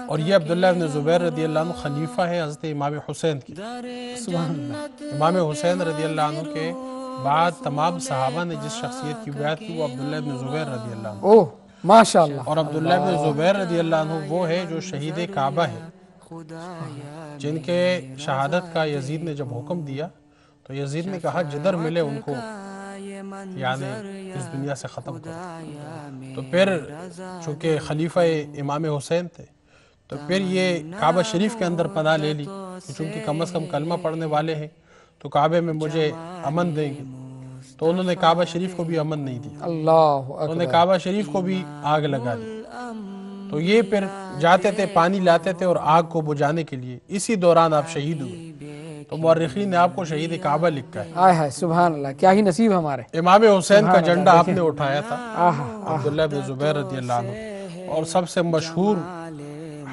اور یہ عبداللہ بن زبیر رضی اللہ عنہ خلیفہ ہے حضرت امام حسین کی۔ سبحان اللہ، امام حسین رضی اللہ عنہ کے بعد تمام صحابہ نے جس شخصیت کی بیعت کی وہ عبداللہ بن زبیر رضی اللہ عنہ، اوہ ماشاءاللہ، اور عبداللہ بن زبیر رضی اللہ عنہ وہ ہے جو شہید کعبہ ہے، جن کے شہادت کا یزید نے جب حکم دیا تو یزید نے کہا جدھر ملے ان کو یعنی اس دنیا سے ختم کرو، تو پھر چونکہ خلیفہ امام حسین تھے تو پھر یہ کعبہ شریف کے اندر پناہ لے لی کہ چونکہ کم از کم کلمہ پڑھنے والے ہیں تو کعبے میں مجھے امن دیں گے، تو انہوں نے کعبہ شریف کو بھی امن نہیں دیا، اللہ انہوں نے کعبہ شریف کو بھی آگ لگا دی، تو تو یہ پھر جاتے تھے، پانی لاتے تھے اور آگ کو بجھانے کے لیے، اسی دوران آپ شہید ہوئے۔ تو مورخین نے آپ کو شہید کعبہ لکھا ہے۔ آئے ہائے سبحان اللہ، کیا ہی نصیب ہمارے۔ امام حسین کا جھنڈا آپ نے اٹھایا تھا، عبداللہ بن زبیر رضی اللہ عنہ، اور سب سے مشہور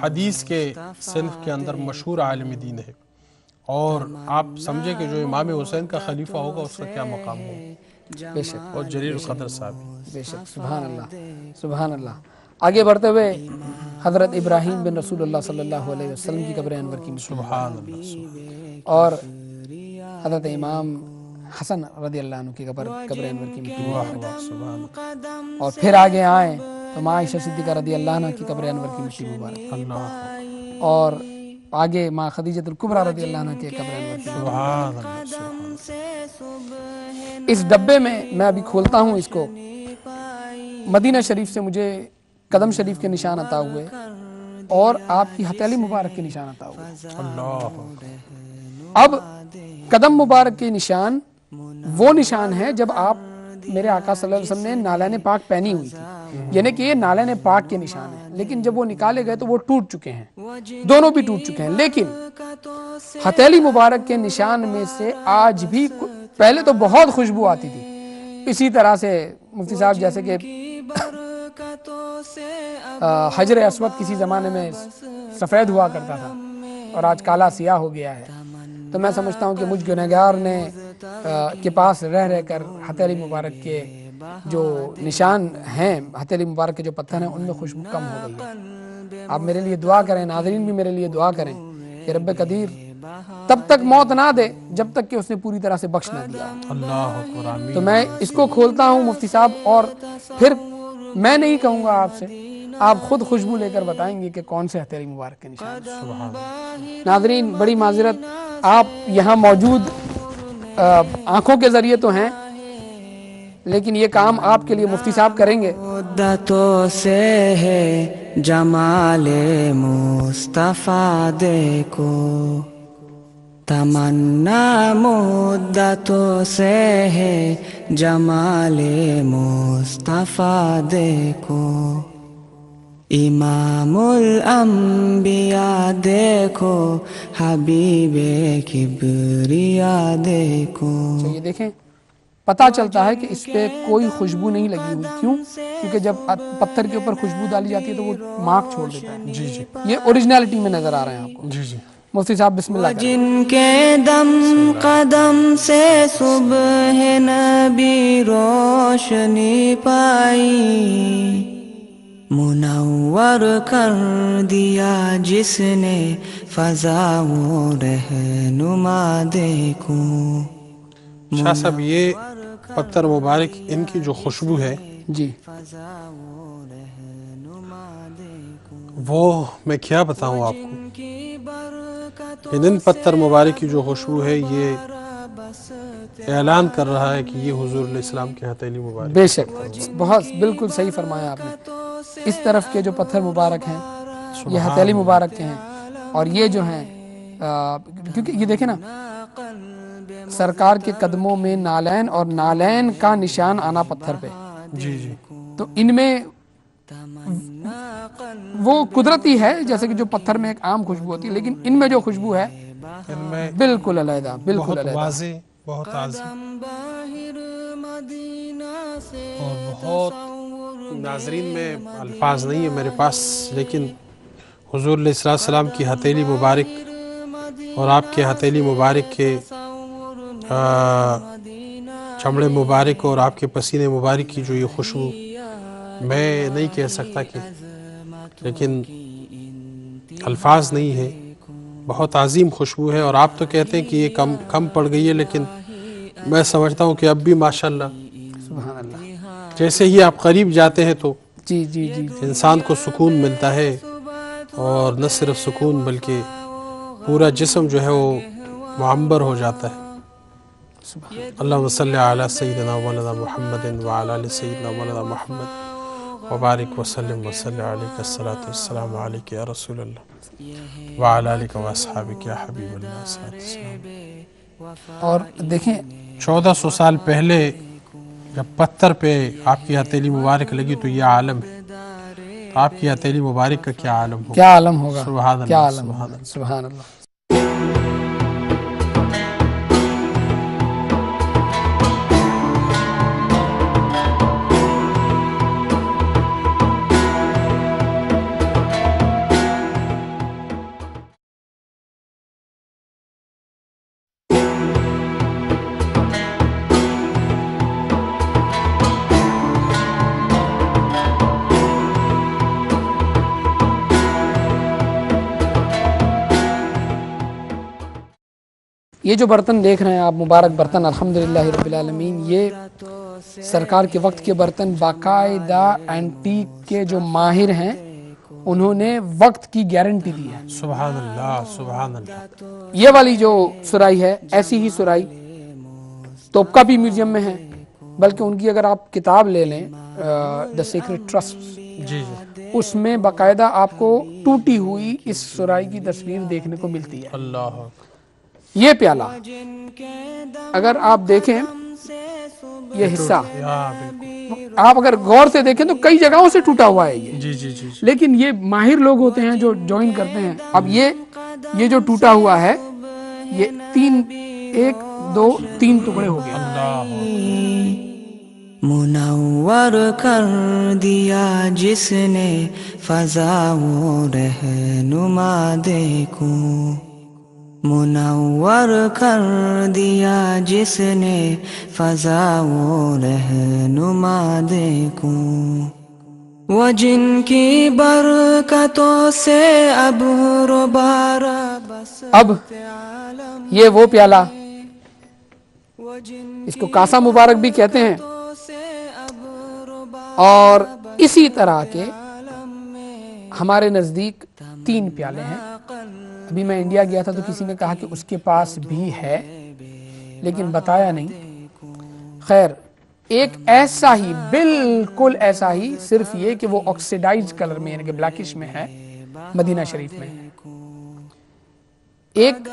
حدیث کے صنف کے اندر مشہور عالم دین ہے، اور آپ سمجھے کہ جو امام حسین کا خلیفہ ہوگا اس کا کیا مقام ہوگا، بے شک اور جلیل القدر صاحب۔ بے شک، سبحان اللہ سبحان اللہ۔ آگے بڑھتے ہوئے حضرت ابراہیم بن رسول اللہ صلی اللہ علیہ وسلم کی قبر انور کی مٹی، سبحان اللہ، اور حضرت امام حسن رضی اللہ عنہ کی قبر انور کی مٹی، سبحان اللہ، اور پھر آگے آئیں تو ماں عائشہ صدیقہ رضی اللہ عنہ کی قبر انور کی مٹی مبارک، اللہ، اور آگے ماں خدیجہ الکبریٰ رضی اللہ عنہ کے قبر انور کی۔ سبحان اللہ، سبحان اللہ۔ اس ڈبے میں ابھی کھولتا ہوں اس کو، مدینہ شریف سے مجھے قدم شریف کے نشان عطا ہوئے اور آپ کی ہتھیلی مبارک کے نشان عطا ہوئے۔ اللہ، اب قدم مبارک کے نشان وہ نشان ہے جب آپ میرے آقا صلی اللہ علیہ وسلم نے نالین پاک پہنی ہوئی تھی، یعنی کہ یہ نالین پاک کے نشان ہیں، لیکن جب وہ نکالے گئے تو وہ ٹوٹ چکے ہیں، دونوں بھی ٹوٹ چکے ہیں، لیکن ہتھیلی مبارک کے نشان میں سے آج بھی پہلے تو بہت خوشبو آتی تھی، اسی طرح سے مفتی صاحب جیسے کہ حجر اسود کسی زمانے میں سفید ہوا کرتا تھا اور آج کالا سیاہ ہو گیا ہے، تو میں سمجھتا ہوں کہ مجھ گنہگار نے کے پاس رہ کر ہتھیلی مبارک کے جو نشان ہیں، ہتھیلی مبارک کے جو پتھر ہیں، ان میں خوشبو کم ہو گئی ہے۔ آپ میرے لیے دعا کریں، ناظرین بھی میرے لیے دعا کریں کہ رب قدیر تب تک موت نہ دے جب تک کہ اس نے پوری طرح سے بخش نہ دیا۔ اللہ اکبر، آمین۔ تو میں اس کو کھولتا ہوں مفتی صاحب، اور پھر میں نہیں کہوں گا آپ سے، آپ خود خوشبو لے کر بتائیں گے کہ کون سے ہتھیلی مبارک کے نشان۔ سبحان اللہ، ناظرین بڑی معذرت، آپ یہاں موجود آنکھوں کے ذریعے تو ہیں، لیکن یہ کام آپ کے لیے مفتی صاحب کریں گے۔ مدتوں سے ہے جمال مصطفیٰ دیکھو، تمنا مدتوں سے ہے جمال مصطفیٰ دیکھو، امام الانبیاء دیکھو، حبیب کبریا دیکھو۔ یہ دیکھیں، پتہ چلتا ہے کہ اس پہ کوئی خوشبو نہیں لگی ہوئی، کیوں؟ کیونکہ جب پتھر کے اوپر خوشبو ڈالی جاتی ہے تو وہ مارک چھوڑ دیتا ہے۔ جی جی یہ اوریجنلٹی میں نظر آ رہے ہیں آپ کو۔ جی جی، مفتی صاحب بسم اللہ کریں۔ جن کے دم قدم سے صبح نبی روشنی پائی، منور کر دیا جس نے فضا و رہنما دیکھو۔ شاہ صاحب یہ پتھر مبارک، ان کی جو خوشبو ہے جی وہ میں کیا بتاؤں آپ کو، ان پتھر مبارک کی جو خوشبو ہے یہ اعلان کر رہا ہے کہ یہ حضور علیہ السلام کے ہتھیلی مبارک۔ بے شک، بہت بالکل صحیح فرمایا آپ نے۔ اس طرف کے جو پتھر مبارک ہیں یہ ہتھیلی مبارک کے ہیں، اور یہ جو ہیں کیونکہ یہ دیکھیں نا، سرکار کے قدموں میں نالین اور نالین کا نشان آنا پتھر پہ، جی جی، تو ان میں وہ قدرتی ہے، جیسے کہ جو پتھر میں ایک عام خوشبو ہوتی ہے، لیکن ان میں جو خوشبو ہے ان میں بالکل علیحدہ، بالکل بہت علیحدہ۔ واضح، بہت عظیم، اور بہت، ناظرین میں الفاظ نہیں ہے میرے پاس، لیکن حضور علیہ السلام کی ہتھیلی مبارک اور آپ کے ہتھیلی مبارک کے چمڑے مبارک اور آپ کے پسینے مبارک کی جو یہ خوشبو، میں نہیں کہہ سکتا کہ، لیکن الفاظ نہیں ہے، بہت عظیم خوشبو ہے، اور آپ تو کہتے ہیں کہ یہ کم پڑ گئی ہے، لیکن میں سمجھتا ہوں کہ اب بھی ماشاءاللہ سبحان اللہ۔ جیسے ہی آپ قریب جاتے ہیں تو جی جی جی، انسان کو سکون ملتا ہے، اور نہ صرف سکون بلکہ پورا جسم جو ہے وہ معمر ہو جاتا ہے۔ اللہم صلی علی سیدنا مولانا محمد وعلی آل سیدنا مولانا محمد وبارک وسلم وصلی علیک الصلاۃ والسلام علیک یا رسول اللہ وعلی آلک واصحابک یا حبیب اللہ صلی اللہ علیہ وسلم۔ اور دیکھیں 1400 سال پہلے جب پتھر پہ آپ کی ہتھیلی مبارک لگی تو یہ عالم ہے، آپ کی ہتھیلی مبارک کا کیا عالم ہوگا، کیا عالم ہوگا، سبحان اللہ، کیا عالم سبحان ہوگا، اللہ۔ سبحان اللہ۔ یہ جو برتن دیکھ رہے ہیں آپ، مبارک برتن الحمدللہ رب العالمین، یہ سرکار کے وقت کے برتن باقاعدہ اینٹیک کے جو ماہر ہیں انہوں نے وقت کی گارنٹی دی ہے۔ سبحان اللہ، سبحان اللہ۔ یہ والی جو سرائی ہے، ایسی ہی سرائی توپکا بھی میوزیم میں ہے، بلکہ ان کی اگر آپ کتاب لے لیں دا سیکریٹ ٹرسٹ، جی جی، اس میں باقاعدہ آپ کو ٹوٹی ہوئی اس سرائی کی تصویر دیکھنے کو ملتی ہے۔ اللہ، یہ پیالہ اگر آپ دیکھیں، یہ حصہ آپ اگر غور سے دیکھیں تو کئی جگہوں سے ٹوٹا ہوا ہے یہ، جی جی جی، لیکن یہ ماہر لوگ ہوتے ہیں جو جوائن کرتے ہیں۔ اب یہ جو ٹوٹا ہوا ہے، یہ ایک دو تین ٹکڑے ہو گئے۔ اللہ، منور کر دیا جس نے فضا و رہنما دیکھوں، منور کر دیا جس نے فضا و رہنما دیکھوں، وہ جن کی برکتوں سے ابر و بارہ بس اب یہ وہ پیالہ، اس کو کاسا مبارک بھی کہتے ہیں، اور اسی طرح کے ہمارے نزدیک 3 پیالے ہیں۔ ابھی میں انڈیا گیا تھا تو کسی نے کہا کہ اس کے پاس بھی ہے، لیکن بتایا نہیں۔ خیر، ایک ایسا ہی، بالکل ایسا ہی، صرف یہ کہ وہ آکسیڈائز کلر میں یعنی کہ بلیکش میں ہے، مدینہ شریف میں۔ ایک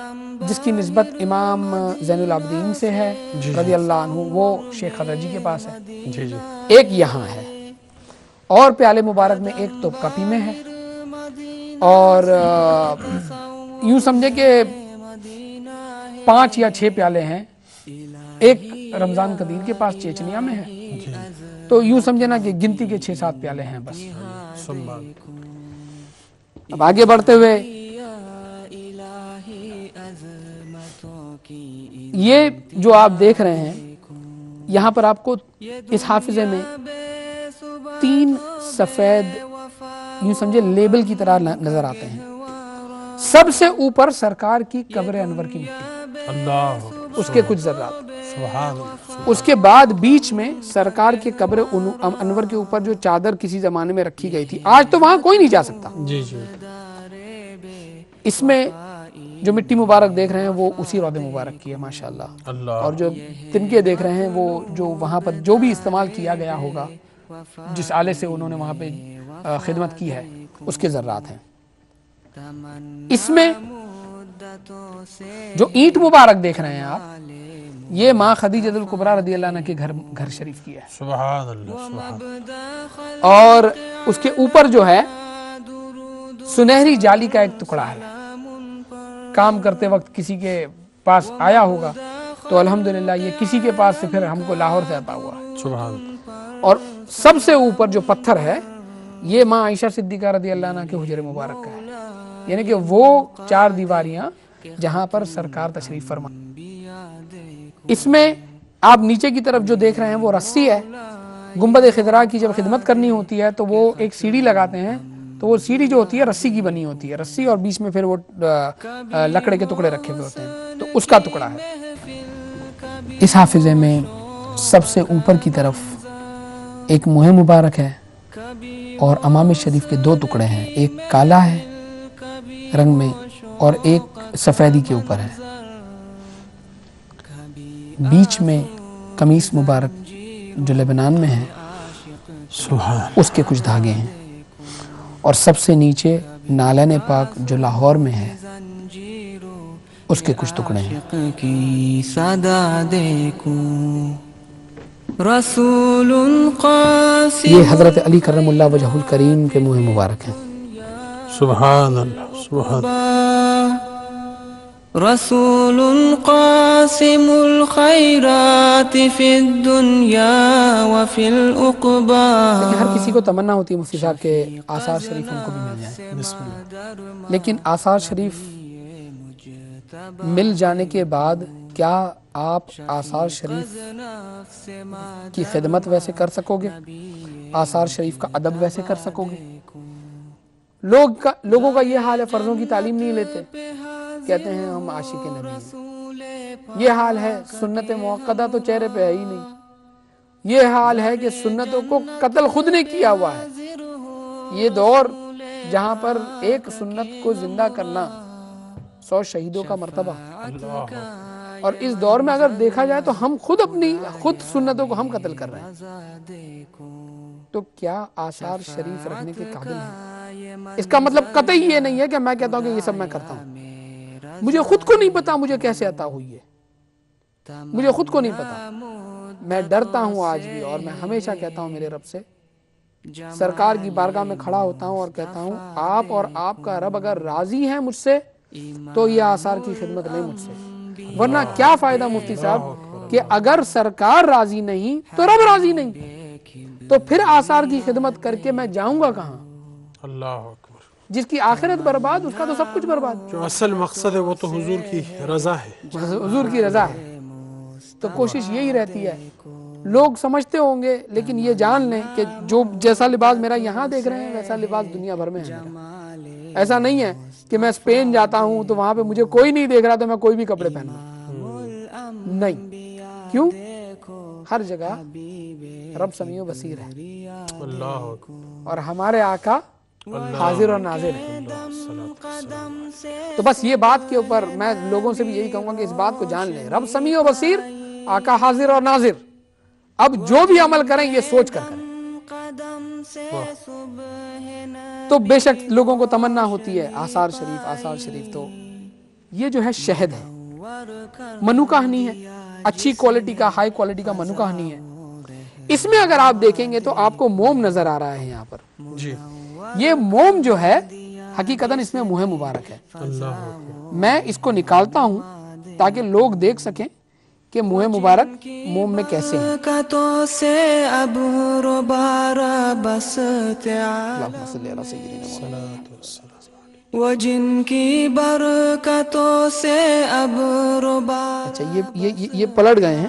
جس کی نسبت امام زین العابدین سے ہے رضی اللہ عنہ، وہ شیخ خضرجی کے پاس ہے، جی جی، ایک یہاں ہے، اور پیالے مبارک میں ایک توپکاپی میں ہے، اور یوں سمجھے کہ 5 یا 6 پیالے ہیں، ایک رمضان قدیر کے پاس چیچنیا میں ہے، تو یوں سمجھے نا کہ گنتی کے 6-7 پیالے ہیں بس۔ اب آگے بڑھتے ہوئے یہ جو آپ دیکھ رہے ہیں، یہاں پر آپ کو اس حافظے میں 3 سفید یوں سمجھے لیبل کی طرح نظر آتے ہیں۔ سب سے اوپر سرکار کی قبر انور کی مٹی، اللہ، اس کے کچھ ذرات، سبحان اللہ، اس کے بعد بیچ میں سرکار کے قبر انور کے اوپر جو چادر کسی زمانے میں رکھی گئی تھی، آج تو وہاں کوئی نہیں جا سکتا۔ جی جی، اس میں جو مٹی مبارک دیکھ رہے ہیں وہ اسی روضہ مبارک کی ہے ماشاءاللہ، اللہ، اور جو تنکے دیکھ رہے ہیں وہ جو وہاں پر جو بھی استعمال کیا گیا ہوگا، جس آلے سے انہوں نے وہاں پہ خدمت کی ہے، اس کے ذرات ہیں۔ اس میں جو اینٹ مبارک دیکھ رہے ہیں آپ، یہ ماں خدیجہ الکبریٰ رضی اللہ عنہ کے گھر شریف کی ہے، سبحان اللہ، سبحان اللہ، اور اس کے اوپر جو ہے سنہری جالی کا ایک ٹکڑا ہے، کام کرتے وقت کسی کے پاس آیا ہوگا تو الحمدللہ یہ کسی کے پاس سے پھر ہم کو لاہور سے عطا ہوا ہے۔ سبحان اللہ، اور سب سے اوپر جو پتھر ہے، یہ ماں عائشہ صدیقہ رضی اللہ عنہ کے حجر مبارک کا ہے، یعنی کہ وہ 4 دیواریاں جہاں پر سرکار تشریف فرما۔ اس میں آپ نیچے کی طرف جو دیکھ رہے ہیں وہ رسی ہے۔ گنبد خضراء کی جب خدمت کرنی ہوتی ہے تو وہ ایک سیڑھی لگاتے ہیں، تو وہ سیڑھی جو ہوتی ہے رسی کی بنی ہوتی ہے، رسی اور بیچ میں پھر وہ لکڑے کے ٹکڑے رکھے ہوئے ہوتے ہیں، تو اس کا ٹکڑا ہے۔ اس حافظے میں سب سے اوپر کی طرف ایک موہ مبارک ہے، اور امام شریف کے 2 ٹکڑے ہیں، ایک کالا ہے رنگ میں اور ایک سفیدی کے اوپر ہے۔ بیچ میں قمیص مبارک جو لبنان میں ہے، سبحان، اس کے کچھ دھاگے ہیں، اور سب سے نیچے نالین پاک جو لاہور میں ہے، اس کے کچھ ٹکڑے ہیں۔ کی صدا دیکھوں، رسول قاسم. یہ حضرت علی کرم اللہ وجہ الکریم کے منہ مبارک ہیں. سبحان اللہ سبحان اللہ. رسول قاسم الخيرات في الدنيا وفي العقبى. لیکن ہر کسی کو تمنا ہوتی ہے مفتی صاحب کے آثار شریف ان کو بھی مل جائیں. بسم اللہ. لیکن آثار شریف مل جانے کے بعد کیا آپ آثار شریف کی خدمت ویسے کر سکو گے؟ آثار شریف کا ادب ویسے کر سکو گے؟ لوگوں کا یہ حال ہے، فرضوں کی تعلیم نہیں لیتے، کہتے ہیں ہم عاشق نبی ہیں. یہ حال ہے، سنت موقدہ تو چہرے پہ ہے ہی نہیں. یہ حال ہے کہ سنتوں کو قتل خود نے کیا ہوا ہے. یہ دور جہاں پر ایک سنت کو زندہ کرنا 100 شہیدوں کا مرتبہ، اور اس دور میں اگر دیکھا جائے تو ہم خود سنتوں کو ہم قتل کر رہے ہیں. تو کیا آثار شریف رکھنے کے قابل ہیں؟ اس کا مطلب قطعی یہ نہیں ہے کہ میں کہتا ہوں کہ یہ سب میں کرتا ہوں. مجھے خود کو نہیں پتا مجھے کیسے عطا ہوئی ہے، مجھے خود کو نہیں پتا. میں ڈرتا ہوں آج بھی، اور میں ہمیشہ کہتا ہوں میرے رب سے، سرکار کی بارگاہ میں کھڑا ہوتا ہوں اور کہتا ہوں آپ اور آپ کا رب اگر راضی ہیں مجھ سے تو یہ آثار کی خدمت نہیں مجھ سے. ورنہ کیا فائدہ مفتی صاحب کہ اگر سرکار راضی نہیں تو رب راضی نہیں، تو پھر آثار کی خدمت کر کے میں جاؤں گا کہاں؟ اللہ اکبر. جس کی آخرت برباد اس کا تو سب کچھ برباد. جو اصل مقصد ہے وہ تو حضور کی رضا ہے، حضور کی رضا ہے. تو کوشش یہی رہتی ہے. لوگ سمجھتے ہوں گے لیکن یہ جان لیں کہ جو جیسا لباس میرا یہاں دیکھ رہے ہیں ویسا لباس دنیا بھر میں ہے میرا. ایسا نہیں ہے کہ میں اسپین جاتا ہوں تو وہاں پہ مجھے کوئی نہیں دیکھ رہا تو میں کوئی بھی کپڑے پہن رہا. نہیں. کیوں؟ ہر جگہ رب سمیع و بصیر ہے، اللہ اکبر. اور ہمارے آقا حاضر اور ناظر ہے. تو بس یہ بات کے اوپر میں لوگوں سے بھی یہی کہوں گا کہ اس بات کو جان لیں، رب سمیع و بصیر، آقا حاضر اور ناظر. اب جو بھی عمل کریں یہ سوچ کر کریں. تو بے شک لوگوں کو تمنا ہوتی ہے آثار شریف تو یہ جو ہے شہد ہے، منو کہانی ہے، اچھی کوالٹی کا، ہائی کوالٹی کا منو کہانی ہے. اس میں اگر آپ دیکھیں گے تو آپ کو موم نظر آ رہا ہے یہاں پر. جی. یہ موم جو ہے حقیقتاً اس میں منہ مبارک ہے. اللہ اکبر. میں اس کو نکالتا ہوں تاکہ لوگ دیکھ سکیں کہ منہ مبارک موم میں کیسے ہیں. برکتوں سے ابر و بارہ بستے اللہم صلی علی سیدنا محمد. وہ جن کی برکتوں سے ابر و بارہ. اچھا یہ پلٹ گئے ہیں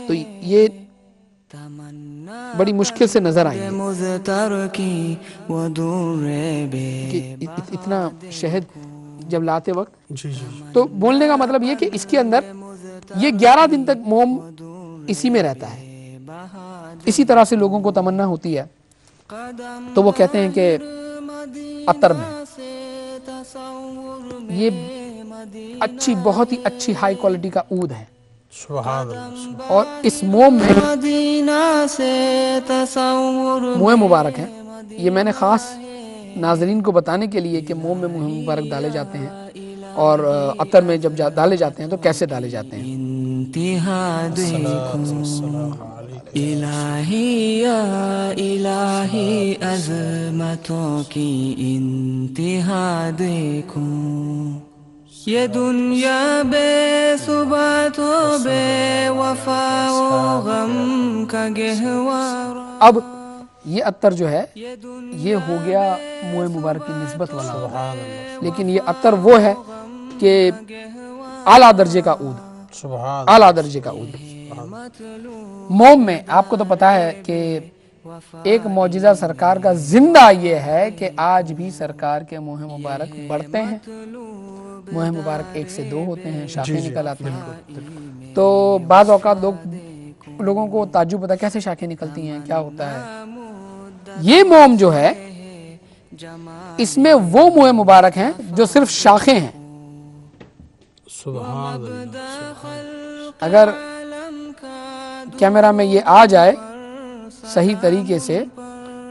تو یہ بڑی مشکل سے نظر آئی مزتر کی وہ دور کہ اتنا شہد جب لاتے وقت. جی جی. تو بولنے کا مطلب یہ کہ اس کے اندر یہ 11 دن تک موم اسی میں رہتا ہے. اسی طرح سے لوگوں کو تمنا ہوتی ہے تو وہ کہتے ہیں کہ عطر میں یہ اچھی، بہت ہی اچھی ہائی کوالٹی کا عود ہے. سبحان اللہ. اور اس موم میں منہ مبارک ہے. یہ میں نے خاص ناظرین کو بتانے کے لیے کہ موم میں منہ مبارک ڈالے جاتے ہیں اور عطر میں جب ڈالے جاتے ہیں تو کیسے ڈالے جاتے ہیں. الہی یا الہی عظمتوں کی انتہا دیکھوں، یہ دنیا بے ثبات و بے وفا و غم کا گہوارہ. اب یہ عطر جو ہے یہ ہو گیا منہ مبارک کی نسبت والا، لیکن یہ عطر وہ ہے کہ اعلیٰ درجے کا عود، اعلیٰ درجے کا عود. موم میں آپ کو تو پتا ہے کہ ایک معجزہ سرکار کا زندہ یہ ہے کہ آج بھی سرکار کے منہ مبارک بڑھتے ہیں. منہ مبارک 1 سے 2 ہوتے ہیں، شاخیں نکل آتی ہیں. تو بعض اوقات لوگوں کو تعجب ہوتا ہے کیسے شاخیں نکلتی ہیں، کیا ہوتا ہے. یہ موم جو ہے اس میں وہ منہ مبارک ہیں جو صرف شاخیں ہیں. سبحان اللہ. اگر کیمرہ میں یہ آ جائے صحیح طریقے سے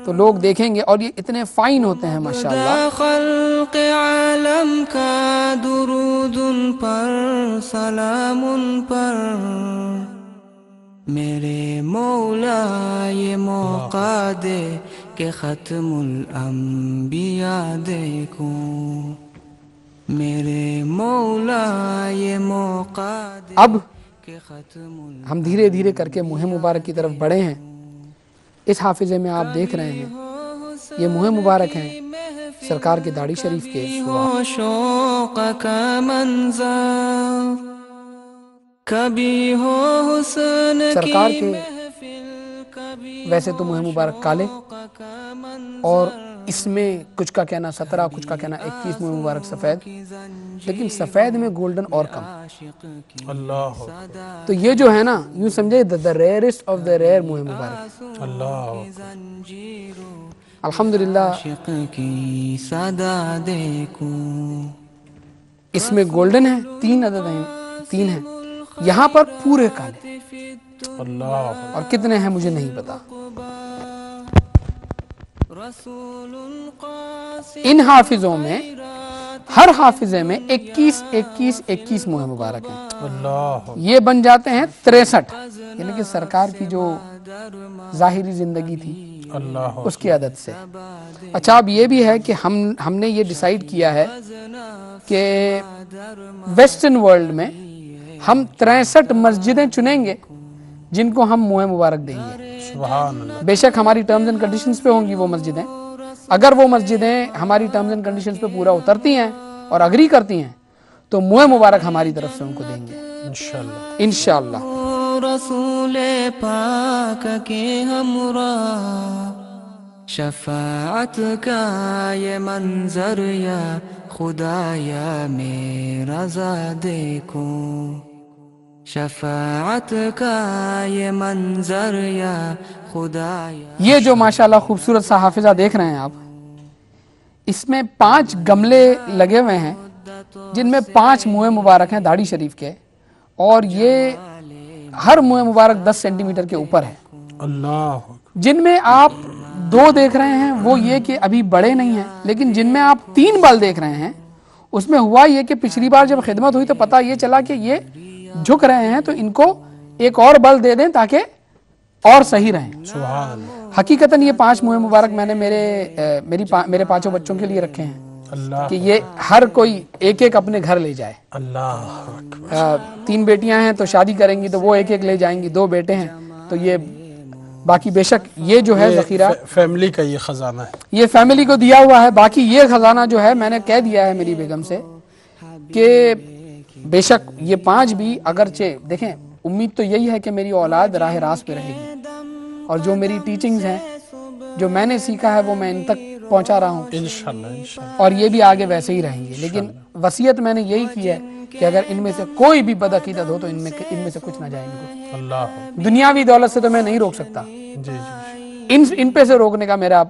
تو لوگ دیکھیں گے، اور یہ اتنے فائن ہوتے ہیں ماشاءاللہ. خلق عالم کا درود ان پر، سلام ان پر، میرے مولا یہ موقع دے کہ ختم الانبیاء دیکھوں، میرے مولا یہ موقع دے اب کہ ختم ہم دھیرے دھیرے کر کے منہ مبارک کی طرف بڑھے ہیں۔ اس حافظے میں آپ دیکھ رہے ہیں یہ منہ مبارک ہیں سرکار کے داڑھی شریف کے۔ ہو شوق کا منظر، کبھی ہو حسن سرکار کی کے محفل، کبھی ویسے تو منہ مبارک کالے کا منظر، اور اس میں کچھ کا کہنا 17 کچھ کا کہنا 21 منہ مبارک سفید، لیکن سفید میں گولڈن اور کم۔ اللہ تو یہ جو ہے نا یوں سمجھے the rarest of the rare منہ مبارک۔ اللہ الحمدللہ عاشق کی صدا دیکھوں، اس میں گولڈن ہے، 3 عدد ہیں، 3 ہیں یہاں پر پورے کالے، اللہ اور کتنے ہیں مجھے نہیں پتا۔ ان حافظوں میں ہر حافظے میں 21 منہ مبارک ہیں، اللہ یہ بن جاتے ہیں 63، یعنی کہ سرکار کی جو ظاہری زندگی تھی اللہ اس کی عدد سے۔ اچھا اب یہ بھی ہے کہ ہم نے یہ ڈیسائیڈ کیا ہے کہ ویسٹرن ورلڈ میں ہم 63 مسجدیں چنیں گے جن کو ہم منہ مبارک دیں گے۔ سبحان اللہ، بے شک ہماری ٹرمز اینڈ کنڈیشنز پہ ہوں گی وہ مسجدیں، اگر وہ مسجدیں ہماری ٹرمز اینڈ کنڈیشنز پہ پورا اترتی ہیں اور اگری کرتی ہیں تو منہ مبارک ہماری طرف سے ان کو دیں گے انشاءاللہ انشاءاللہ۔ رسول پاک کے ہمراہ، شفاعت کا یہ منظر یا خدا یا میرا رضا دیکھوں، شفاعت کا یہ منظر یا خدا یا یہ جو ماشاءاللہ خوبصورت سا حافظہ دیکھ رہے ہیں آپ، اس میں 5 گملے لگے ہوئے ہیں جن میں 5 منہ مبارک ہیں داڑھی شریف کے، اور یہ ہر منہ مبارک 10 سینٹی میٹر کے اوپر ہے۔ اللہ جن میں آپ 2 دیکھ رہے ہیں وہ یہ کہ ابھی بڑے نہیں ہیں، لیکن جن میں آپ 3 بال دیکھ رہے ہیں اس میں ہوا یہ کہ پچھلی بار جب خدمت ہوئی تو پتہ یہ چلا کہ یہ جھک رہے ہیں تو ان کو ایک اور بل دے دیں تاکہ اور صحیح رہیں۔ سبحان اللہ حقیقتاً یہ 5 منہ مبارک میں نے میرے 5 بچوں کے لیے رکھے ہیں اللہ کہ یہ ہر کوئی ایک ایک اپنے گھر لے جائے۔ اللہ 3 بیٹیاں ہیں تو شادی کریں گی تو وہ ایک ایک لے جائیں گی، 2 بیٹے ہیں تو یہ باقی بے شک یہ جو ہے ذخیرہ فیملی کا یہ خزانہ ہے۔ یہ فیملی کو دیا ہوا ہے۔ باقی یہ خزانہ جو ہے میں نے کہہ دیا ہے میری بیگم سے کہ بے شک یہ 5 بھی اگرچہ دیکھیں امید تو یہی ہے کہ میری اولاد راہ راست پہ رہے گی، اور جو میری ٹیچنگز ہیں جو میں نے سیکھا ہے وہ میں ان تک پہنچا رہا ہوں، انشاءاللہ انشاءاللہ اور یہ بھی آگے ویسے ہی رہیں گے۔ لیکن وصیت میں نے یہی کی ہے کہ اگر ان میں سے کوئی بھی بدعقیدت ہو تو ان میں سے کچھ نہ جائے ان کو۔ اللہ دنیاوی دولت سے تو میں نہیں روک سکتا، جی جی ان پہ سے روکنے کا میرا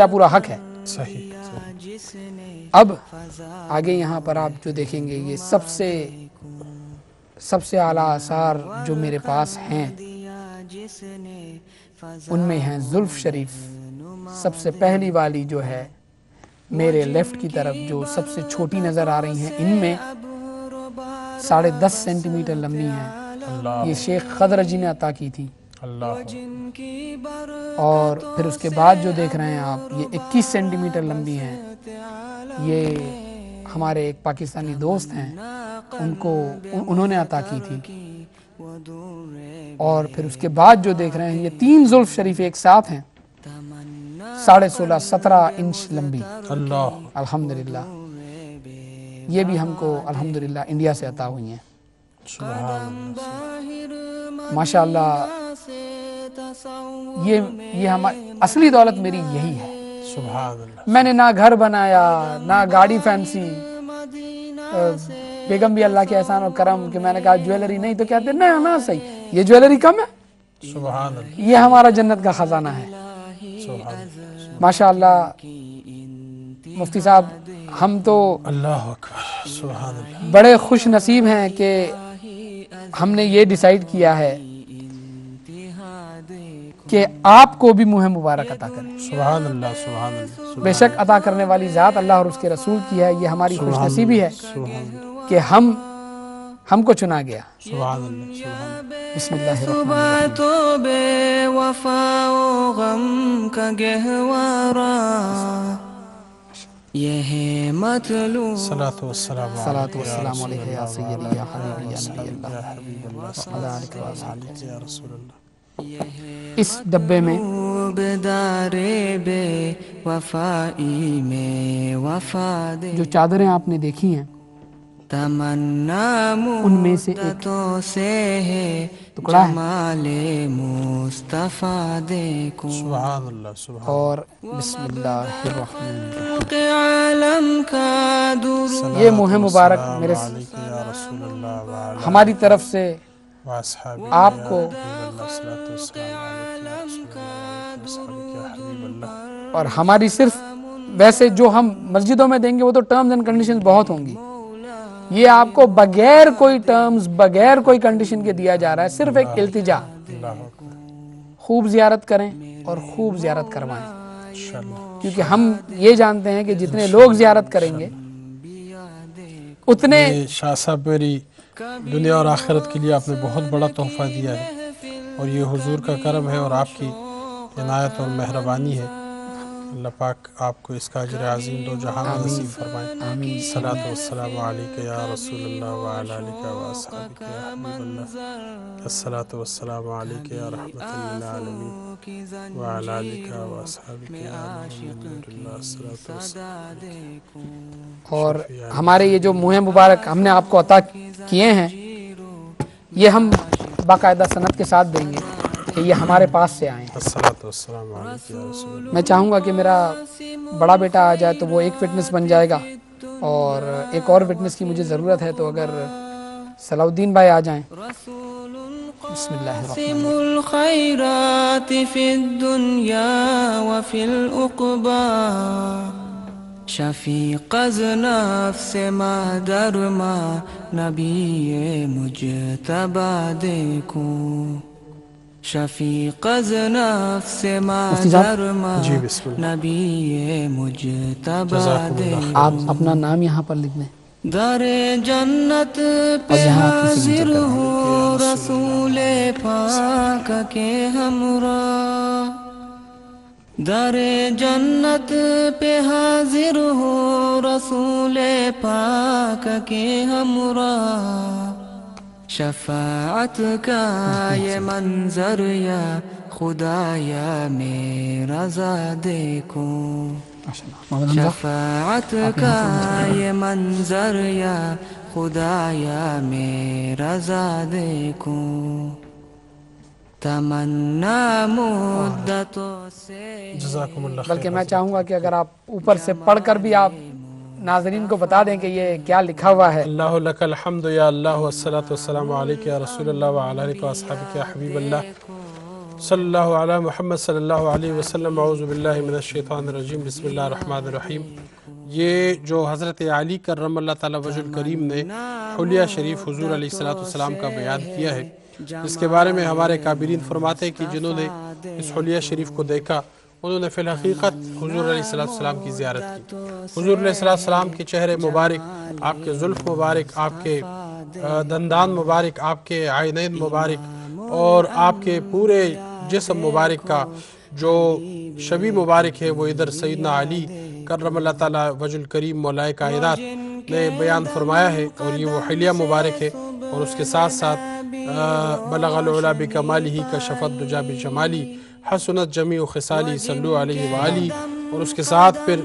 پورا حق ہے۔ صحیح اب آگے یہاں پر آپ جو دیکھیں گے یہ سب سے اعلیٰ آثار جو میرے پاس ہیں ان میں ہیں زلف شریف۔ سب سے پہلی والی جو ہے میرے لیفٹ کی طرف جو سب سے چھوٹی نظر آ رہی ہیں ان میں 10.5 سینٹی میٹر لمبی ہیں، اللہ یہ شیخ خضر جی نے عطا کی تھی۔ اللہ اور پھر اس کے بعد جو دیکھ رہے ہیں آپ یہ 21 سینٹی میٹر لمبی ہیں، یہ ہمارے ایک پاکستانی دوست ہیں انہوں نے عطا کی تھی۔ اور پھر اس کے بعد جو دیکھ رہے ہیں یہ 3 زلف شریف ایک ساتھ ہیں، 16.5 17 انچ لمبی، اللہ الحمدللہ یہ بھی ہم کو الحمدللہ انڈیا سے عطا ہوئی ہیں۔ سبحان ماشاءاللہ یہ ہماری اصلی دولت میری یہی ہے۔ سبحان اللہ میں نے نہ گھر بنایا نہ گاڑی فینسی، بیگم بھی اللہ کے احسان اور کرم کہ میں نے کہا جویلری نہیں تو کہتے نہ صحیح یہ جویلری کم ہے، سبحان اللہ یہ ہمارا جنت کا خزانہ ہے۔ ماشاءاللہ مفتی صاحب ہم تو اللہ اکبر سبحان اللہ بڑے خوش نصیب ہیں کہ ہم نے یہ ڈیسائیڈ کیا ہے کہ آپ کو بھی منہ مبارک عطا کریں۔ سبحان اللہ سبحان اللہ بے شک عطا کرنے والی ذات اللہ اور اس کے رسول کی ہے، یہ ہماری خوش نصیبی ہے کہ ہم کو چنا گیا. سبحان اللہ سبحان اللہ. بسم اللہ الرحمن صبح تو بے وفا و غم کا گہوارہ یہ ہے مطلوب. صلاۃ والسلام صلاۃ علیک یا والسلام رسول علیہ یا اللہ سیدی یا وعلی حبیبی یا نبی آلہ اللہ یا حبیب اللہ وعلی صلی آلہ و اللہ صحبہ. علیہ یا رسول اللہ. اس ڈبے میں دار بے وفائی میں وفا دے. جو چادریں آپ نے دیکھی ہیں تمنا ان میں سے ایک مدتوں سے ہے ٹکڑا ہے جمال مصطفیٰ دیکھوں. سبحان اللہ سبحان اور بسم اللہ الرحمن الرحیم. عالم کا درود اللہ. یہ منہ مبارک میرے علیک یا رسول اللہ وعلی ہماری طرف سے واصحابہ آپ کو صلاۃ والسلام علیک یا رسول اللہ واصحابہ یا حبیب اللہ. اور ہماری صرف ویسے جو ہم مسجدوں میں دیں گے وہ تو ٹرمز اینڈ کنڈیشنز بہت ہوں گی. یہ آپ کو بغیر کوئی ٹرمز بغیر کوئی کنڈیشن کے دیا جا رہا ہے. صرف ایک التجا، اللہ اکبر. خوب زیارت کریں اور خوب زیارت کروائیں. انشاءاللہ. کیونکہ ہم یہ جانتے ہیں کہ جتنے لوگ زیارت کریں گے اتنے یہ شاہ صاحب میری دنیا اور آخرت کے لیے آپ نے بہت بڑا تحفہ دیا ہے اور یہ حضور کا کرم ہے اور آپ کی عنایت اور مہربانی ہے. اللہ پاک آپ کو اس کا اجر عظیم دو جہاں میں نصیب فرمائے. صلاۃ والسلام علیک یا رسول اللہ وعلی آلک واصحابک یا حبیب اللہ. الصلاۃ والسلام علیک یا رحمۃ للعالمین وعلی آلک واصحابک یا محمد اللہ. الصلاۃ والسلام. اور ہمارے یہ جو منہ مبارک ہم نے آپ کو عطا کیے ہیں یہ ہم باقاعدہ سند کے ساتھ دیں گے کہ یہ ہمارے پاس سے آئے ہیں. الصلاۃ والسلام علیک یا رسول اللہ. میں چاہوں گا کہ میرا بڑا بیٹا آ جائے تو وہ ایک وٹنس بن جائے گا اور ایک اور وٹنس کی مجھے ضرورت ہے، تو اگر صلاح الدین بھائی آ جائیں. بسم اللہ الرحمن الرحیم. الخيرات في الدنيا وفي العقبى شفیق از نفس ما در ما نبی مجتبی دیکھوں. شفیق از نفس ما در ما جی بسم اللہ. نبی مجتبی جزاکم اللہ. دیکھوں. آپ اپنا نام یہاں پر لکھ دیں. در جنت پہ یہاں آپ کی حاضر signature ہو رسول پاک کے ہمراہ. در جنت پہ حاضر ہو رسول پاک کے ہمراہ. شفاعت کا یہ منظر یا خدایا میرا ذا دیکھوں. شفاعت کا یہ منظر یا خدایا میرا ذا دیکھوں. تمنا مدتوں سے. جزاکم اللہ خیر. بلکہ میں چاہوں گا کہ اگر آپ اوپر سے پڑھ کر بھی آپ ناظرین کو بتا دیں کہ یہ کیا لکھا ہوا ہے. اللہ لک الحمد یا اللہ والصلاۃ والسلام علیک یا رسول اللہ وعلی آلک واصحابک یا حبیب اللہ. صلی اللہ علی محمد صلی اللہ علیہ وسلم. اعوذ باللہ من الشیطان الرجیم. بسم اللہ الرحمن الرحیم. یہ جو حضرت علی کرم اللہ تعالی وجہ الکریم نے حلیہ شریف حضور علیہ السلام کا بیان کیا ہے، اس کے بارے میں ہمارے کابرین فرماتے ہیں کہ جنہوں نے اس حلیہ شریف کو دیکھا انہوں نے فی الحقیقت حضور علیہ السلام کی زیارت کی. حضور علیہ السلام کے چہرے مبارک، آپ کے زلف مبارک، آپ کے دندان مبارک، آپ کے عینین مبارک اور آپ کے پورے جسم مبارک کا جو شبی مبارک ہے وہ ادھر سیدنا علی کرم اللہ تعالی وجہ الکریم مولائے کائنات نے بیان فرمایا ہے، اور یہ وہ حلیہ مبارک ہے. اور اس کے ساتھ ساتھ بلغ العلا بکمالہ کشف الدجی بجمالی حسنت جمیع خصالی صلو علیہ وآلہ. اور اس کے ساتھ پھر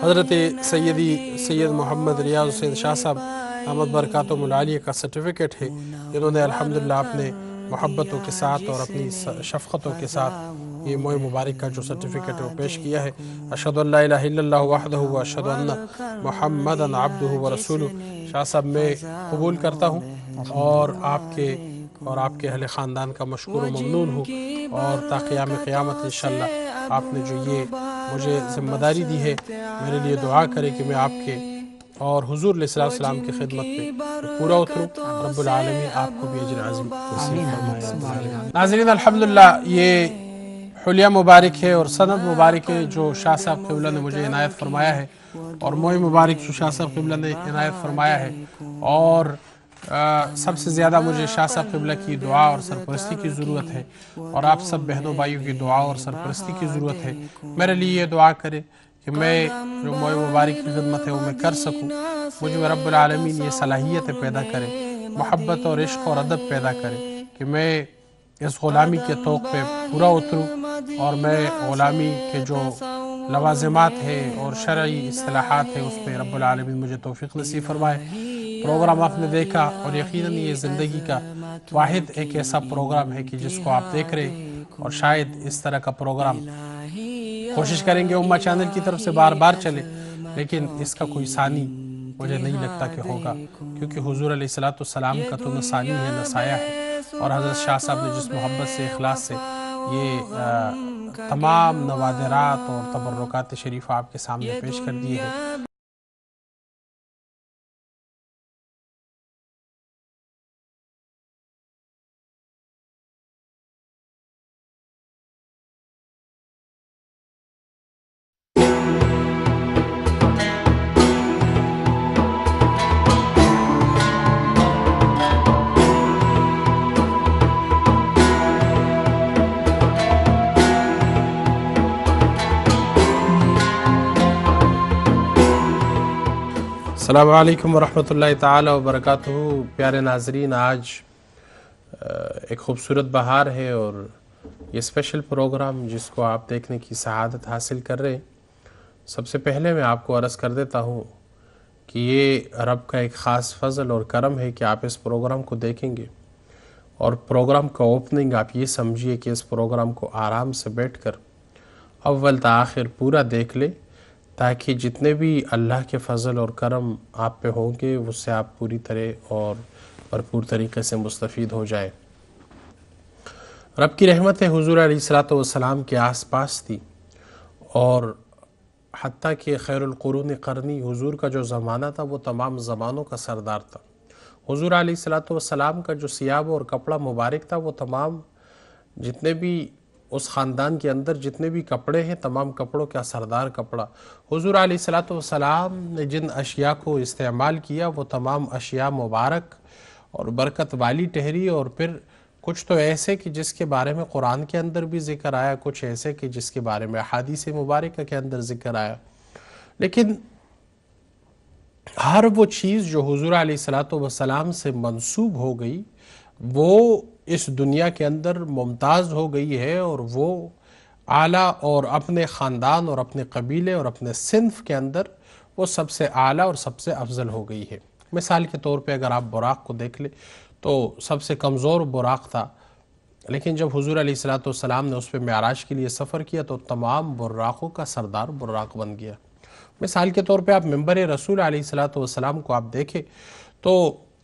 حضرت سید محمد ریاض حسین شاہ صاحب احمد برکاتہم العالیہ کا سرٹیفکیٹ ہے، جنہوں نے الحمدللہ اپنے محبتوں کے ساتھ اور اپنی شفقتوں کے ساتھ یہ موئے مبارک کا جو سرٹیفکیٹ ہے وہ پیش کیا ہے. اشہدو ان لا الہ الا اللہ وحدہ واشہدو ان محمدا عبدہ ورسولہ. شاہ صاحب میں قبول کرتا ہوں اور آپ کے اہل خاندان کا مشکور و ممنون ہوں، اور تا قیام قیامت انشاءاللہ آپ نے جو یہ مجھے ذمہ داری دی ہے میرے لیے دعا کرے کہ میں آپ کے اور حضور علیہ السلام کی خدمت میں پورا اتروں. رب العالمین آپ کو بھی اجر عظیم نصیب فرمائے. ناظرین الحمدللہ یہ حلیہ مبارک ہے اور سند مبارک ہے جو شاہ صاحب قبلہ نے مجھے عنایت فرمایا ہے، اور موئے مبارک جو شاہ صاحب قبلہ نے عنایت فرمایا ہے، اور سب سے زیادہ مجھے شاہ صاحب قبلہ کی دعا اور سرپرستی کی ضرورت ہے، اور آپ سب بہنوں بھائیوں کی دعا اور سرپرستی کی ضرورت ہے۔ میرے لیے یہ دعا کرے کہ میں جو موئے مبارک کی خدمت ہے وہ میں کر سکوں، مجھ میں رب العالمین یہ صلاحیت پیدا کرے، محبت اور عشق اور ادب پیدا کرے کہ میں اس غلامی کے طوق پہ پورا اتروں، اور میں غلامی کے جو لوازمات ہے اور شرعی اصطلاحات ہے اس پہ رب العالمین مجھے توفیق نصیب فرمائے۔ پروگرام آپ نے دیکھا، اور یقیناً یہ زندگی کا واحد ایک ایسا پروگرام ہے کہ جس کو آپ دیکھ رہے، اور شاید اس طرح کا پروگرام کوشش کریں گے امہ چینل کی طرف سے بار بار چلے، لیکن اس کا کوئی ثانی مجھے نہیں لگتا کہ ہوگا، کیونکہ حضور علیہ السلام کا تو نہ ثانی ہے نہ سایہ ہے، اور حضرت شاہ صاحب نے جس محبت سے اخلاص سے یہ تمام نوادرات اور تبرکات شریفہ آپ کے سامنے پیش کر دیے ہیں۔ السلام علیکم ورحمۃ اللہ تعالی وبرکاتہ۔ پیارے ناظرین، آج ایک خوبصورت بہار ہے، اور یہ اسپیشل پروگرام جس کو آپ دیکھنے کی سعادت حاصل کر رہے ہیں، سب سے پہلے میں آپ کو عرض کر دیتا ہوں کہ یہ رب کا ایک خاص فضل اور کرم ہے کہ آپ اس پروگرام کو دیکھیں گے، اور پروگرام کا اوپننگ آپ یہ سمجھیے کہ اس پروگرام کو آرام سے بیٹھ کر اول تا آخر پورا دیکھ لے، تاکہ جتنے بھی اللہ کے فضل اور کرم آپ پہ ہوں گے اس سے آپ پوری طرح اور بھرپور طریقے سے مستفید ہو جائے۔ رب کی رحمت حضور علیہ السلام کے آس پاس تھی، اور حتیٰ کہ خیر القرون قرنی حضور کا جو زمانہ تھا وہ تمام زمانوں کا سردار تھا۔ حضور علیہ السلام کا جو ثیاب اور کپڑا مبارک تھا وہ تمام جتنے بھی اس خاندان کے اندر جتنے بھی کپڑے ہیں تمام کپڑوں کا سردار کپڑا۔ حضور علیہ السلام نے جن اشیاء کو استعمال کیا وہ تمام اشیاء مبارک اور برکت والی ٹہری، اور پھر کچھ تو ایسے کہ جس کے بارے میں قرآن کے اندر بھی ذکر آیا، کچھ ایسے کہ جس کے بارے میں احادیث مبارکہ کے اندر ذکر آیا، لیکن ہر وہ چیز جو حضور علیہ السلام سے منسوب ہو گئی وہ اس دنیا کے اندر ممتاز ہو گئی ہے، اور وہ اعلیٰ اور اپنے خاندان اور اپنے قبیلے اور اپنے صنف کے اندر وہ سب سے اعلیٰ اور سب سے افضل ہو گئی ہے۔ مثال کے طور پہ اگر آپ براق کو دیکھ لیں تو سب سے کمزور براق تھا، لیکن جب حضور علیہ السلام نے اس پہ معراج کے لیے سفر کیا تو تمام براقوں کا سردار براق بن گیا۔ مثال کے طور پہ آپ منبر رسول علیہ السلام کو آپ دیکھیں تو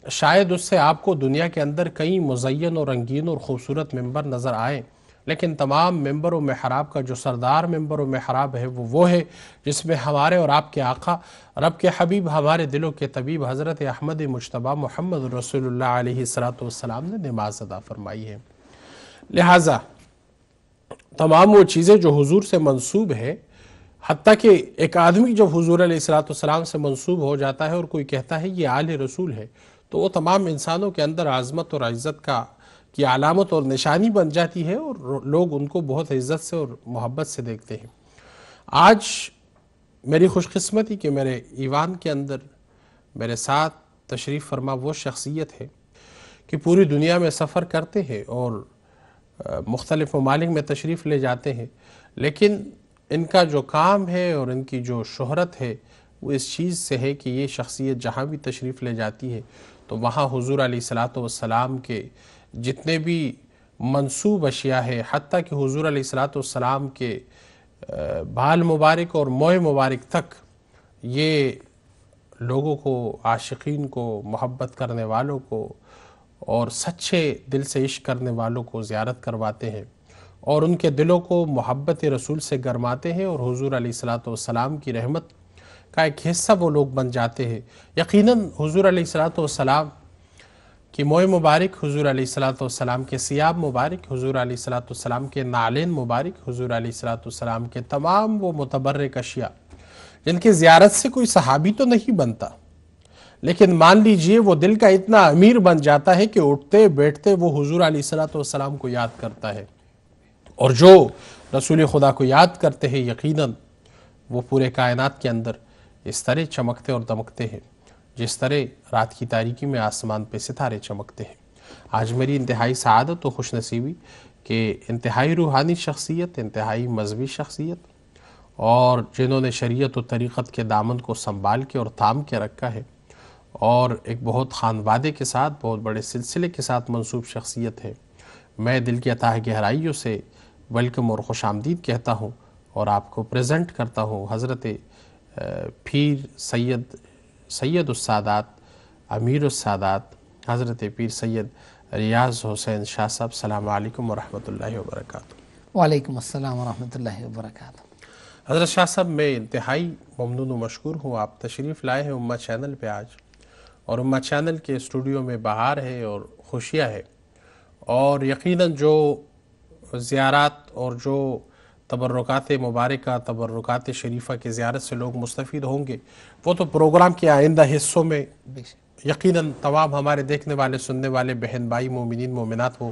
شاید اس سے آپ کو دنیا کے اندر کئی مزین اور رنگین اور خوبصورت ممبر نظر آئیں، لیکن تمام ممبر و محراب کا جو سردار ممبر و محراب ہے وہ ہے جس میں ہمارے اور آپ کے آقا رب کے حبیب ہمارے دلوں کے طبیب حضرت احمد مجتبیٰ محمد رسول اللہ علیہ السلام نے نماز ادا فرمائی ہے۔ لہٰذا تمام وہ چیزیں جو حضور سے منسوب ہے، حتیٰ کہ ایک آدمی جب حضور علیہ السلام سے منسوب ہو جاتا ہے اور کوئی کہتا ہے یہ آل رسول ہے، تو وہ تمام انسانوں کے اندر عظمت اور عزت کی علامت اور نشانی بن جاتی ہے، اور لوگ ان کو بہت عزت سے اور محبت سے دیکھتے ہیں۔ آج میری خوش قسمتی کہ میرے ایوان کے اندر میرے ساتھ تشریف فرما وہ شخصیت ہے کہ پوری دنیا میں سفر کرتے ہیں اور مختلف ممالک میں تشریف لے جاتے ہیں، لیکن ان کا جو کام ہے اور ان کی جو شہرت ہے وہ اس چیز سے ہے کہ یہ شخصیت جہاں بھی تشریف لے جاتی ہے تو وہاں حضور علیہ السلام کے جتنے بھی منسوب اشیاء ہے، حتیٰ کہ حضور علیہ السلام کے بال مبارک اور موئے مبارک تک یہ لوگوں کو، عاشقین کو، محبت کرنے والوں کو اور سچے دل سے عشق کرنے والوں کو زیارت کرواتے ہیں، اور ان کے دلوں کو محبت رسول سے گرماتے ہیں، اور حضور علیہ السلام کی رحمت کا ایک حصہ وہ لوگ بن جاتے ہیں۔ یقیناً حضور علیہ السلام کی موئے مبارک، حضور علیہ السلام کے ثیاب مبارک، حضور علیہ السلام کے نعلین مبارک، حضور علیہ السلام کے تمام وہ متبرک اشیاء جن کی زیارت سے کوئی صحابی تو نہیں بنتا، لیکن مان لیجئے وہ دل کا اتنا امیر بن جاتا ہے کہ اٹھتے بیٹھتے وہ حضور علیہ الصلوۃ والسلام کو یاد کرتا ہے، اور جو رسول خدا کو یاد کرتے ہیں یقیناً وہ پورے کائنات کے اندر اس طرح چمکتے اور دمکتے ہیں جس طرح رات کی تاریکی میں آسمان پہ ستارے چمکتے ہیں۔ آج میری انتہائی سعادت و خوش نصیبی کہ انتہائی روحانی شخصیت، انتہائی مذہبی شخصیت، اور جنہوں نے شریعت و طریقت کے دامن کو سنبھال کے اور تھام کے رکھا ہے، اور ایک بہت خانوادے کے ساتھ، بہت بڑے سلسلے کے ساتھ منسوب شخصیت ہے، میں دل کی اتھاہ گہرائیوں سے ویلکم اور خوش آمدید کہتا ہوں اور آپ کو پریزنٹ کرتا ہوں حضرت پیر سید السادات، امیر السادات، حضرت پیر سید ریاض حسین شاہ صاحب۔ السلام علیکم ورحمۃ اللہ وبرکاتہ۔ وعلیکم السلام ورحمۃ اللہ وبرکاتہ۔ حضرت شاہ صاحب میں انتہائی ممنون و مشکور ہوں، آپ تشریف لائے ہیں امہ چینل پہ آج، اور امہ چینل کے اسٹوڈیو میں بہار ہے اور خوشیاں ہے، اور یقیناً جو زیارات اور جو تبرکات مبارکہ، تبرکات شریفہ کی زیارت سے لوگ مستفید ہوں گے، وہ تو پروگرام کے آئندہ حصوں میں یقیناً تمام ہمارے دیکھنے والے سننے والے بہن بھائی مومنین مومنات ہوں،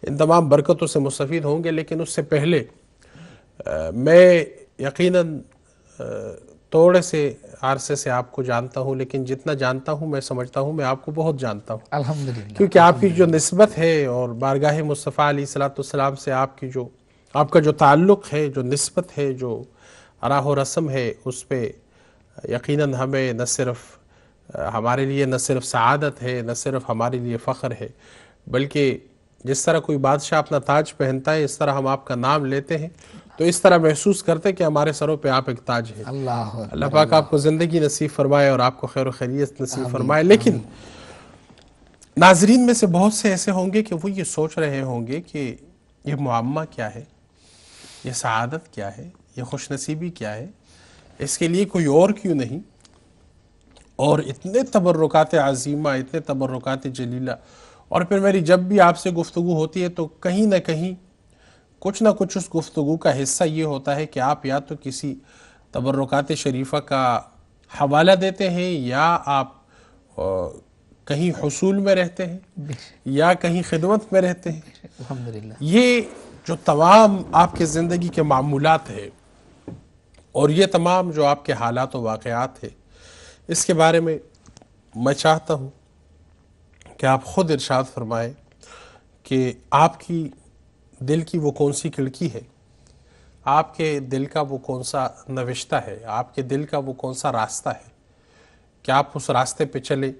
ان تمام برکتوں سے مستفید ہوں گے۔ لیکن اس سے پہلے میں یقیناً تھوڑے سے عرصے سے آپ کو جانتا ہوں، لیکن جتنا جانتا ہوں میں سمجھتا ہوں میں آپ کو بہت جانتا ہوں، الحمدللہ، کیونکہ آپ کی جو نسبت ہے اور بارگاہ مصطفیٰ علیہ الصلوۃ والسلام سے آپ کا جو تعلق ہے، جو نسبت ہے، جو راہ و رسم ہے، اس پہ یقیناً ہمیں ہمارے لیے نہ صرف سعادت ہے، نہ صرف ہمارے لیے فخر ہے، بلکہ جس طرح کوئی بادشاہ اپنا تاج پہنتا ہے، اس طرح ہم آپ کا نام لیتے ہیں تو اس طرح محسوس کرتے کہ ہمارے سروں پہ آپ ایک تاج ہے۔ اللہ پاک آپ کو زندگی نصیب فرمائے اور آپ کو خیر و خیریت نصیب فرمائے۔ لیکن ناظرین میں سے بہت سے ایسے ہوں گے کہ وہ یہ سوچ رہے ہوں گے کہ یہ معمہ کیا ہے، یہ سعادت کیا ہے، یہ خوش نصیبی کیا ہے، اس کے لیے کوئی اور کیوں نہیں؟ اور اتنے تبرکات عظیمہ، اتنے تبرکات جلیلہ، اور پھر میری جب بھی آپ سے گفتگو ہوتی ہے تو کہیں نہ کہیں کچھ نہ کچھ اس گفتگو کا حصہ یہ ہوتا ہے کہ آپ یا تو کسی تبرکات شریفہ کا حوالہ دیتے ہیں، یا آپ کہیں حصول میں رہتے ہیں، یا کہیں خدمت میں رہتے ہیں۔ الحمدللہ، یہ جو تمام آپ کے زندگی کے معمولات ہیں اور یہ تمام جو آپ کے حالات و واقعات ہیں، اس کے بارے میں میں چاہتا ہوں کہ آپ خود ارشاد فرمائیں کہ آپ کی دل کی وہ کون سی کھڑکی ہے، آپ کے دل کا وہ کون سا نوشتہ ہے، آپ کے دل کا وہ کون سا راستہ ہے کہ آپ اس راستے پہ چلے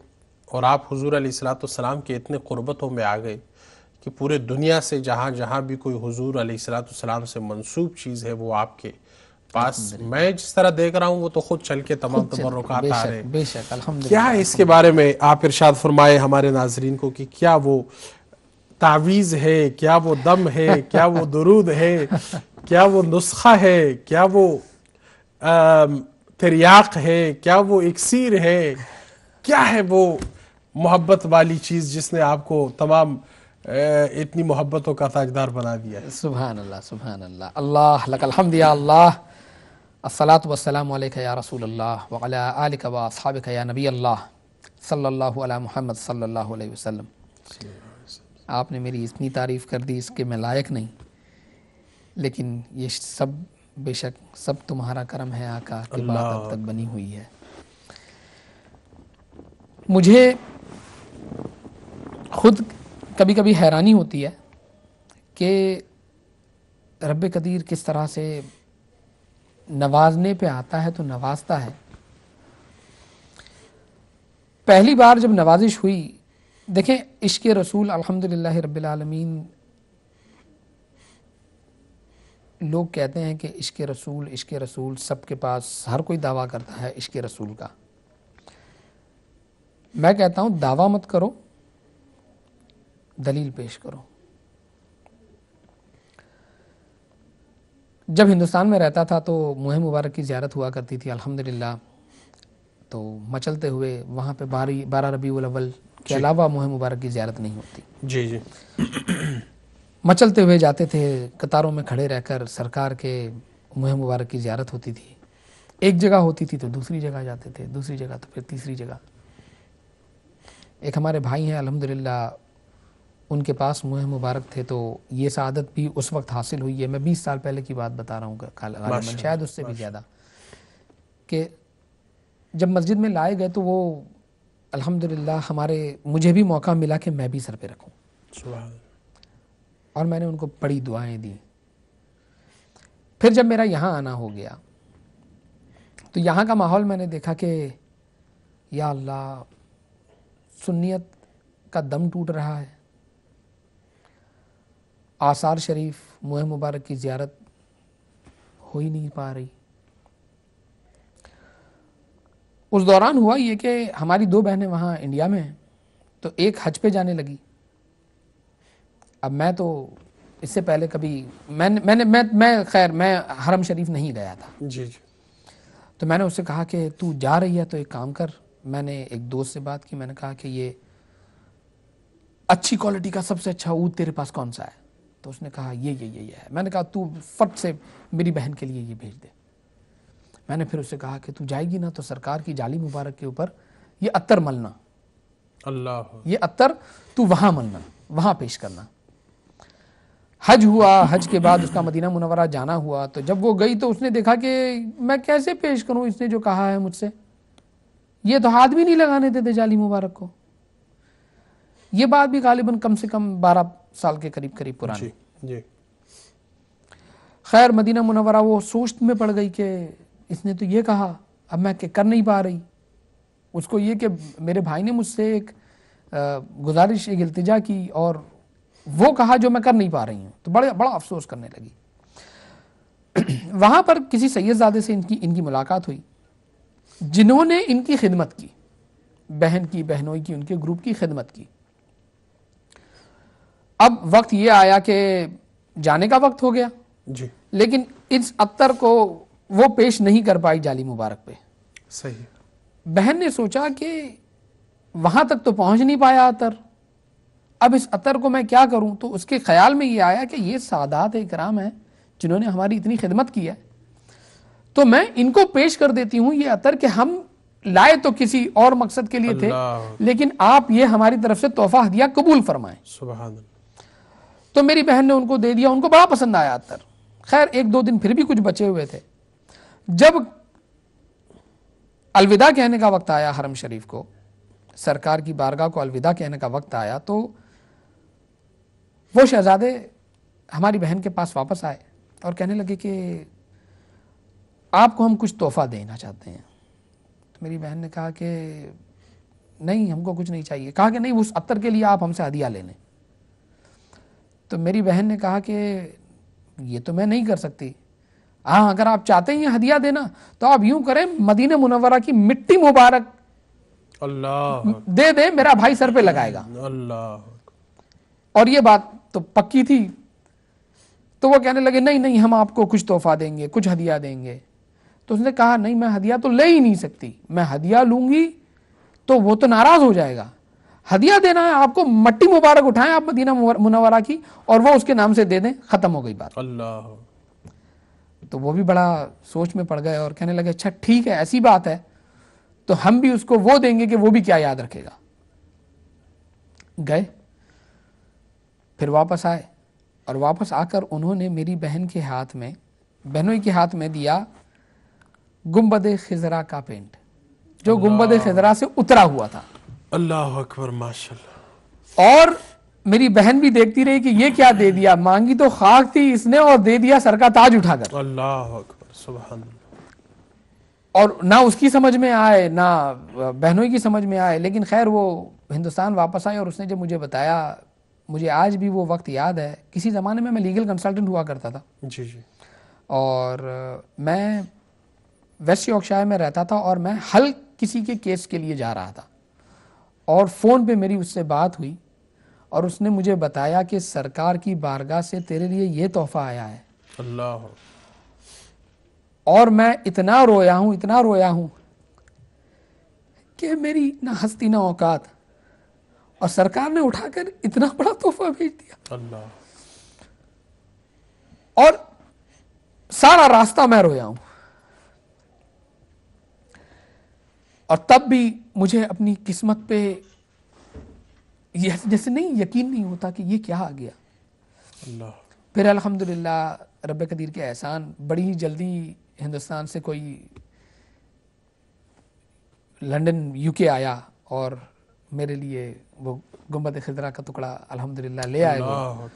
اور آپ حضور علیہ الصلوۃ والسلام کے اتنے قربتوں میں آ گئے کہ پورے دنیا سے جہاں جہاں بھی کوئی حضور علیہ الصلوۃ والسلام سے منسوب چیز ہے وہ آپ کے پاس، میں جس طرح دیکھ رہا ہوں وہ تو خود چل کے تمام تبرکات آ رہے ہیں۔ بے شک، الحمدللہ۔ کیا اس کے بارے میں آپ ارشاد فرمائے ہمارے ناظرین کو کہ کیا وہ تعویذ ہے، کیا وہ دم ہے، کیا وہ درود ہے، کیا وہ نسخہ ہے، کیا وہ تریاق ہے، کیا وہ اکسیر ہے، کیا ہے وہ محبت والی چیز جس نے آپ کو تمام اتنی محبتوں کا تاجدار بنا دیا ہے؟ سبحان اللہ، سبحان اللہ، اللہ لک الحمد یا اللہ، الصلاۃ والسلام علیک یا رسول اللہ وعلی آلک و اصحابک یا نبی اللہ، صلی اللہ علی محمد صلی اللہ علیہ وسلم۔ آپ نے میری اتنی تعریف کر دی، اس کے میں لائق نہیں، لیکن یہ سب بے شک سب تمہارا کرم ہے آقا کہ بات اب تک بنی ہوئی ہے۔ مجھے خود کبھی کبھی حیرانی ہوتی ہے کہ رب قدیر کس طرح سے نوازنے پہ آتا ہے تو نوازتا ہے۔ پہلی بار جب نوازش ہوئی، دیکھیں عشق رسول الحمدللہ رب العالمین، لوگ کہتے ہیں کہ عشق رسول سب کے پاس، ہر کوئی دعویٰ کرتا ہے عشق رسول کا۔ میں کہتا ہوں دعویٰ مت کرو، دلیل پیش کرو۔ جب ہندوستان میں رہتا تھا تو مہر مبارک کی زیارت ہوا کرتی تھی الحمدللہ، تو مچلتے ہوئے وہاں پہ 12 ربیع الاول کے علاوہ مہر مبارک کی زیارت نہیں ہوتی۔ جی جی، مچلتے ہوئے جاتے تھے، قطاروں میں کھڑے رہ کر سرکار کے مہر مبارک کی زیارت ہوتی تھی۔ ایک جگہ ہوتی تھی تو دوسری جگہ جاتے تھے، دوسری جگہ تو پھر تیسری جگہ۔ ایک ہمارے بھائی ہیں الحمدللہ، ان کے پاس منہ مبارک تھے، تو یہ سعادت بھی اس وقت حاصل ہوئی ہے. میں 20 سال پہلے کی بات بتا رہا ہوں غالباً، شاید اس سے بھی زیادہ، کہ جب مسجد میں لائے گئے تو وہ الحمدللہ مجھے بھی موقع ملا کہ میں بھی سر پہ رکھوں، اور میں نے ان کو بڑی دعائیں دی. پھر جب میرا یہاں آنا ہو گیا تو یہاں کا ماحول میں نے دیکھا کہ یا اللہ، سنیت کا دم ٹوٹ رہا ہے، آثار شریف منہ مبارک کی زیارت ہو ہی نہیں پا رہی. اس دوران ہوا یہ کہ ہماری 2 بہنیں وہاں انڈیا میں ہیں، تو ایک حج پہ جانے لگی. اب میں تو اس سے پہلے کبھی میں حرم شریف نہیں گیا تھا. جی. تو میں نے اس سے کہا کہ تو جا رہی ہے تو ایک کام کر. میں نے ایک دوست سے بات کی، میں نے کہا کہ یہ اچھی کوالٹی کا سب سے اچھا اونٹ تیرے پاس کون سا ہے؟ تو اس نے کہا یہ ہے. میں نے کہا تو فٹ سے میری بہن کے لیے یہ بھیج دے. میں نے پھر اس سے کہا کہ تو جائے گی نا تو سرکار کی جالی مبارک کے اوپر یہ عطر ملنا، اللہ، یہ عطر تو وہاں ملنا، وہاں پیش کرنا. حج ہوا، حج کے بعد اس کا مدینہ منورہ جانا ہوا. تو جب وہ گئی تو اس نے دیکھا کہ میں کیسے پیش کروں اس نے جو کہا ہے مجھ سے، یہ تو ہاتھ بھی نہیں لگانے دیتے جالی مبارک کو. یہ بات بھی غالباً کم سے کم 12 سال کے قریب پرانی. جی. خیر مدینہ منورہ وہ سوچ میں پڑ گئی کہ اس نے تو یہ کہا، اب میں کر نہیں پا رہی. اس کو یہ کہ میرے بھائی نے مجھ سے ایک گزارش، ایک التجا کی، اور وہ کہا جو میں کر نہیں پا رہی ہوں. تو بڑا افسوس کرنے لگی. وہاں پر کسی سید زادے سے ان کی ملاقات ہوئی جنہوں نے ان کی خدمت کی، بہن کی، بہنوئی کی، ان کے گروپ کی خدمت کی. اب وقت یہ آیا کہ جانے کا وقت ہو گیا، جی، لیکن اس عطر کو وہ پیش نہیں کر پائی جالی مبارک پہ. صحیح. بہن نے سوچا کہ وہاں تک تو پہنچ نہیں پایا عطر، اب اس عطر کو میں کیا کروں؟ تو اس کے خیال میں یہ آیا کہ یہ سادات اکرام ہیں جنہوں نے ہماری اتنی خدمت کی ہے، تو میں ان کو پیش کر دیتی ہوں یہ عطر کہ ہم لائے تو کسی اور مقصد کے لیے تھے، لیکن آپ یہ ہماری طرف سے تحفہ ہدیہ قبول فرمائیں. سبحان اللہ. تو میری بہن نے ان کو دے دیا، ان کو بڑا پسند آیا عطر. خیر 1-2 دن پھر بھی کچھ بچے ہوئے تھے. جب الوداع کہنے کا وقت آیا حرم شریف کو، سرکار کی بارگاہ کو الوداع کہنے کا وقت آیا، تو وہ شہزادے ہماری بہن کے پاس واپس آئے اور کہنے لگے کہ آپ کو ہم کچھ تحفہ دینا چاہتے ہیں. تو میری بہن نے کہا کہ نہیں، ہم کو کچھ نہیں چاہیے. کہا کہ نہیں، اس عطر کے لیے آپ ہم سے ہدیہ لے لیں. تو میری بہن نے کہا کہ یہ تو میں نہیں کر سکتی. ہاں، اگر آپ چاہتے ہیں ہدیہ دینا تو آپ یوں کریں، مدینہ منورہ کی مٹی مبارک اللہ دے دیں، میرا بھائی سر پہ لگائے گا. اللہ. اور یہ بات تو پکی تھی. تو وہ کہنے لگے نہیں، ہم آپ کو کچھ تحفہ دیں گے، کچھ ہدیہ دیں گے. تو اس نے کہا نہیں، میں ہدیہ تو لے ہی نہیں سکتی. میں ہدیہ لوں گی تو وہ تو ناراض ہو جائے گا. ہدیہ دینا ہے آپ کو، مٹی مبارک اٹھائیں آپ مدینہ منورہ کی اور وہ اس کے نام سے دے دیں، ختم ہو گئی بات. اللہ. تو وہ بھی بڑا سوچ میں پڑ گئے اور کہنے لگے اچھا ٹھیک ہے، ایسی بات ہے تو ہم بھی اس کو وہ دیں گے کہ وہ بھی کیا یاد رکھے گا. گئے، پھر واپس آئے، اور واپس آ کر انہوں نے میری بہن کے ہاتھ میں، بہنوئی کے ہاتھ میں دیا گنبد خضرا کا پینٹ، جو گنبد خضرا سے اترا ہوا تھا. اللہ اکبر، ماشاءاللہ. اور میری بہن بھی دیکھتی رہی کہ یہ کیا دے دیا، مانگی تو خاک تھی اس نے اور دے دیا سر کا تاج اٹھا کر. اللہ اکبر، سبحان اللہ. اور نہ اس کی سمجھ میں آئے نہ بہنوئی کی سمجھ میں آئے. لیکن خیر وہ ہندوستان واپس آئے اور اس نے جب مجھے بتایا، مجھے آج بھی وہ وقت یاد ہے. کسی زمانے میں لیگل کنسلٹنٹ ہوا کرتا تھا. جی. اور میں ویسٹ یارکشائر میں رہتا تھا اور میں حل کسی کے کیس کے لیے جا رہا تھا، اور فون پہ میری اس سے بات ہوئی اور اس نے مجھے بتایا کہ سرکار کی بارگاہ سے تیرے لیے یہ تحفہ آیا ہے. اللہ. اور میں اتنا رویا ہوں کہ میری نہ ہستی نہ اوقات، اور سرکار نے اٹھا کر اتنا بڑا تحفہ بھیج دیا. اللہ. اور سارا راستہ میں رویا ہوں. اور تب بھی مجھے اپنی قسمت پہ جیسے نہیں یقین نہیں ہوتا کہ یہ کیا آ گیا. اللہ. پھر الحمدللہ رب قدیر کے احسان بڑی ہی جلدی ہندوستان سے کوئی لنڈن یو کے آیا اور میرے لیے وہ گنبد خضرا کا ٹکڑا الحمدللہ لے آئے وہ.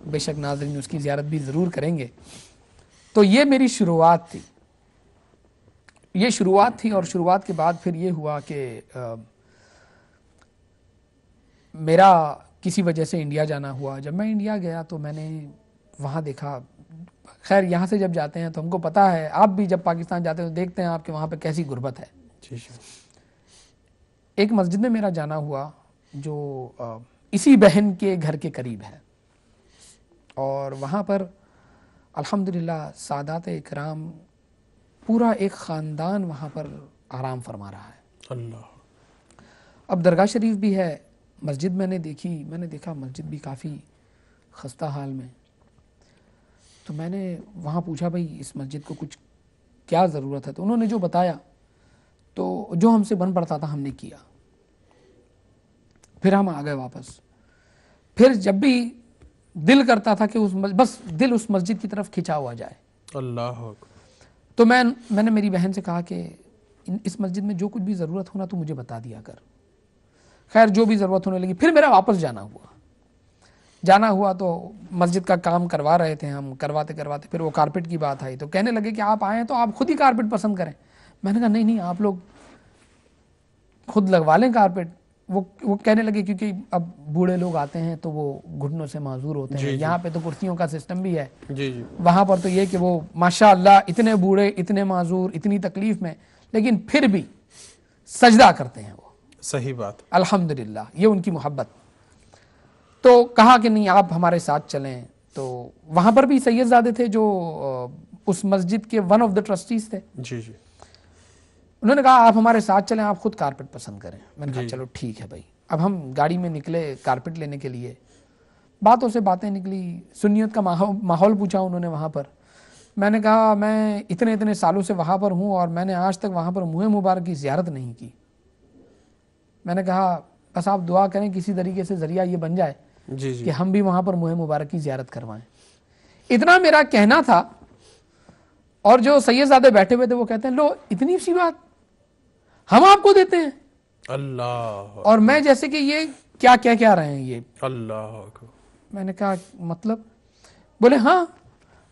بے شک ناظرین اس کی زیارت بھی ضرور کریں گے. تو یہ میری شروعات تھی، یہ شروعات تھی. اور شروعات کے بعد پھر یہ ہوا کہ میرا کسی وجہ سے انڈیا جانا ہوا. جب میں انڈیا گیا تو میں نے وہاں دیکھا، خیر یہاں سے جب جاتے ہیں تو ہم کو پتہ ہے، آپ بھی جب پاکستان جاتے ہیں تو دیکھتے ہیں آپ کہ وہاں پہ کیسی غربت ہے. ایک مسجد میں میرا جانا ہوا جو اسی بہن کے گھر کے قریب ہے، اور وہاں پر الحمدللہ سادات اکرام پورا ایک خاندان وہاں پر آرام فرما رہا ہے. اللہ. اب درگاہ شریف بھی ہے، مسجد میں نے دیکھا مسجد بھی کافی خستہ حال میں. تو میں نے وہاں پوچھا بھائی اس مسجد کو کچھ کیا ضرورت ہے؟ تو انہوں نے جو بتایا تو جو ہم سے بن پڑتا تھا ہم نے کیا. پھر ہم آ گئے واپس. پھر جب بھی دل کرتا تھا کہ بس دل اس مسجد کی طرف کھینچا ہوا جائے. اللہ. تو میں نے میری بہن سے کہا کہ اس مسجد میں جو کچھ بھی ضرورت ہونا تو مجھے بتا دیا کر. خیر جو بھی ضرورت ہونے لگی. پھر میرا واپس جانا ہوا تو مسجد کا کام کروا رہے تھے ہم. کرواتے پھر وہ کارپیٹ کی بات آئی تو کہنے لگے کہ آپ آئیں تو آپ خود ہی کارپیٹ پسند کریں. میں نے کہا نہیں آپ لوگ خود لگوا لیں کارپیٹ. وہ کہنے لگے کیونکہ اب بوڑھے لوگ آتے ہیں تو وہ گھٹنوں سے معذور ہوتے ہیں. یہاں پہ تو کرسیوں کا سسٹم بھی ہے. وہاں پر تو یہ کہ وہ ماشاءاللہ اتنے بوڑھے، اتنے معذور، اتنی تکلیف میں، لیکن پھر بھی سجدہ کرتے ہیں وہ. صحیح بات. الحمدللہ یہ ان کی محبت. تو کہا کہ نہیں آپ ہمارے ساتھ چلیں. تو وہاں پر بھی سید زادے تھے جو اس مسجد کے ون آف دا ٹرسٹیز تھے. انہوں نے کہا آپ ہمارے ساتھ چلیں، آپ خود کارپیٹ پسند کریں. میں نے کہا چلو ٹھیک ہے بھائی. اب ہم گاڑی میں نکلے کارپیٹ لینے کے لیے. باتوں سے باتیں نکلی، سنیت کا ماحول پوچھا انہوں نے وہاں پر. میں نے کہا میں اتنے سالوں سے وہاں پر ہوں اور میں نے آج تک وہاں پر منہ مبارک کی زیارت نہیں کی. میں نے کہا بس آپ دعا کریں کسی طریقے سے ذریعہ یہ بن جائے کہ ہم بھی وہاں پر منہ مبارک کی زیارت کروائیں. اتنا میرا کہنا تھا. اور جو سید زادے بیٹھے ہوئے تھے وہ کہتے ہیں لو اتنی سی بات ہم آپ کو دیتے ہیں. اللہ. اور میں جیسے کہ یہ کیا رہے ہیں یہ. اللہ. میں نے کہا مطلب؟ بولے ہاں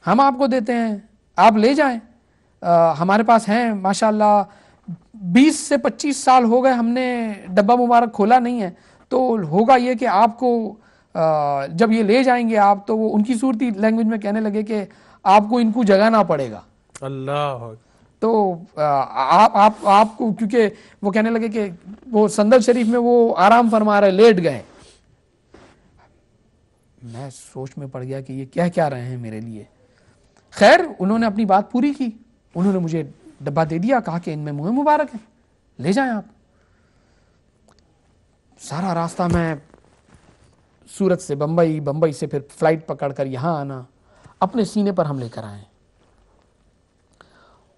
ہم آپ کو دیتے ہیں، آپ لے جائیں. ہمارے پاس ہیں ماشاءاللہ 20 سے 25 سال ہو گئے ہم نے ڈبہ مبارک کھولا نہیں ہے. تو ہوگا یہ کہ آپ کو جب یہ لے جائیں گے آپ تو وہ ان کی صورتی لینگویج میں کہنے لگے کہ آپ کو ان کو جگانا پڑے گا. اللہ. تو آپ کو کیونکہ وہ کہنے لگے کہ وہ صندل شریف میں وہ آرام فرما رہے، لیٹ گئے. میں سوچ میں پڑ گیا کہ یہ کیا رہے ہیں میرے لیے. خیر انہوں نے اپنی بات پوری کی. انہوں نے مجھے ڈبہ دے دیا، کہا کہ ان میں منہ مبارک ہے، لے جائیں آپ. سارا راستہ میں سورت سے بمبئی سے پھر فلائٹ پکڑ کر یہاں آنا، اپنے سینے پر ہم لے کر آئے.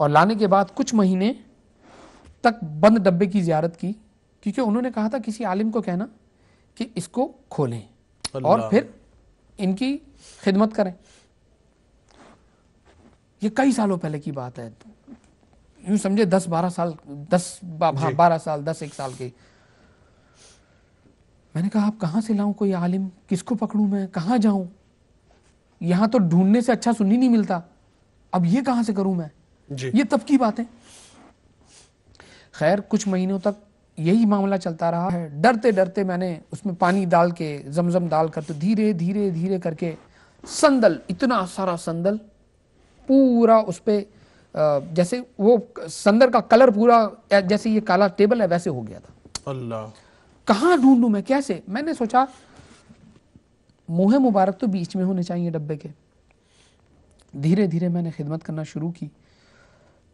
اور لانے کے بعد کچھ مہینے تک بند ڈبے کی زیارت کی، کیونکہ انہوں نے کہا تھا کسی عالم کو کہنا کہ اس کو کھولیں اور پھر ان کی خدمت کریں. یہ کئی سالوں پہلے کی بات ہے، یوں سمجھے 12 سال 10 سال کے. میں نے کہا آپ کہاں سے لاؤں کوئی عالم، کس کو پکڑوں میں، کہاں جاؤں؟ یہاں تو ڈھونڈنے سے اچھا سنی نہیں ملتا، اب یہ کہاں سے کروں میں؟ یہ تب کی باتیں. خیر کچھ مہینوں تک یہی معاملہ چلتا رہا ہے. ڈرتے میں نے اس میں پانی ڈال کے زمزم ڈال کر تو دھیرے کر کے سندل، اتنا سارا سندل پورا اس پہ جیسے وہ سندر کا کلر پورا جیسے یہ کالا ٹیبل ہے ویسے ہو گیا تھا. اللہ. کہاں ڈھونڈوں میں، کیسے؟ میں نے سوچا منہ مبارک تو بیچ میں ہونے چاہیے ڈبے کے. دھیرے میں نے خدمت کرنا شروع کی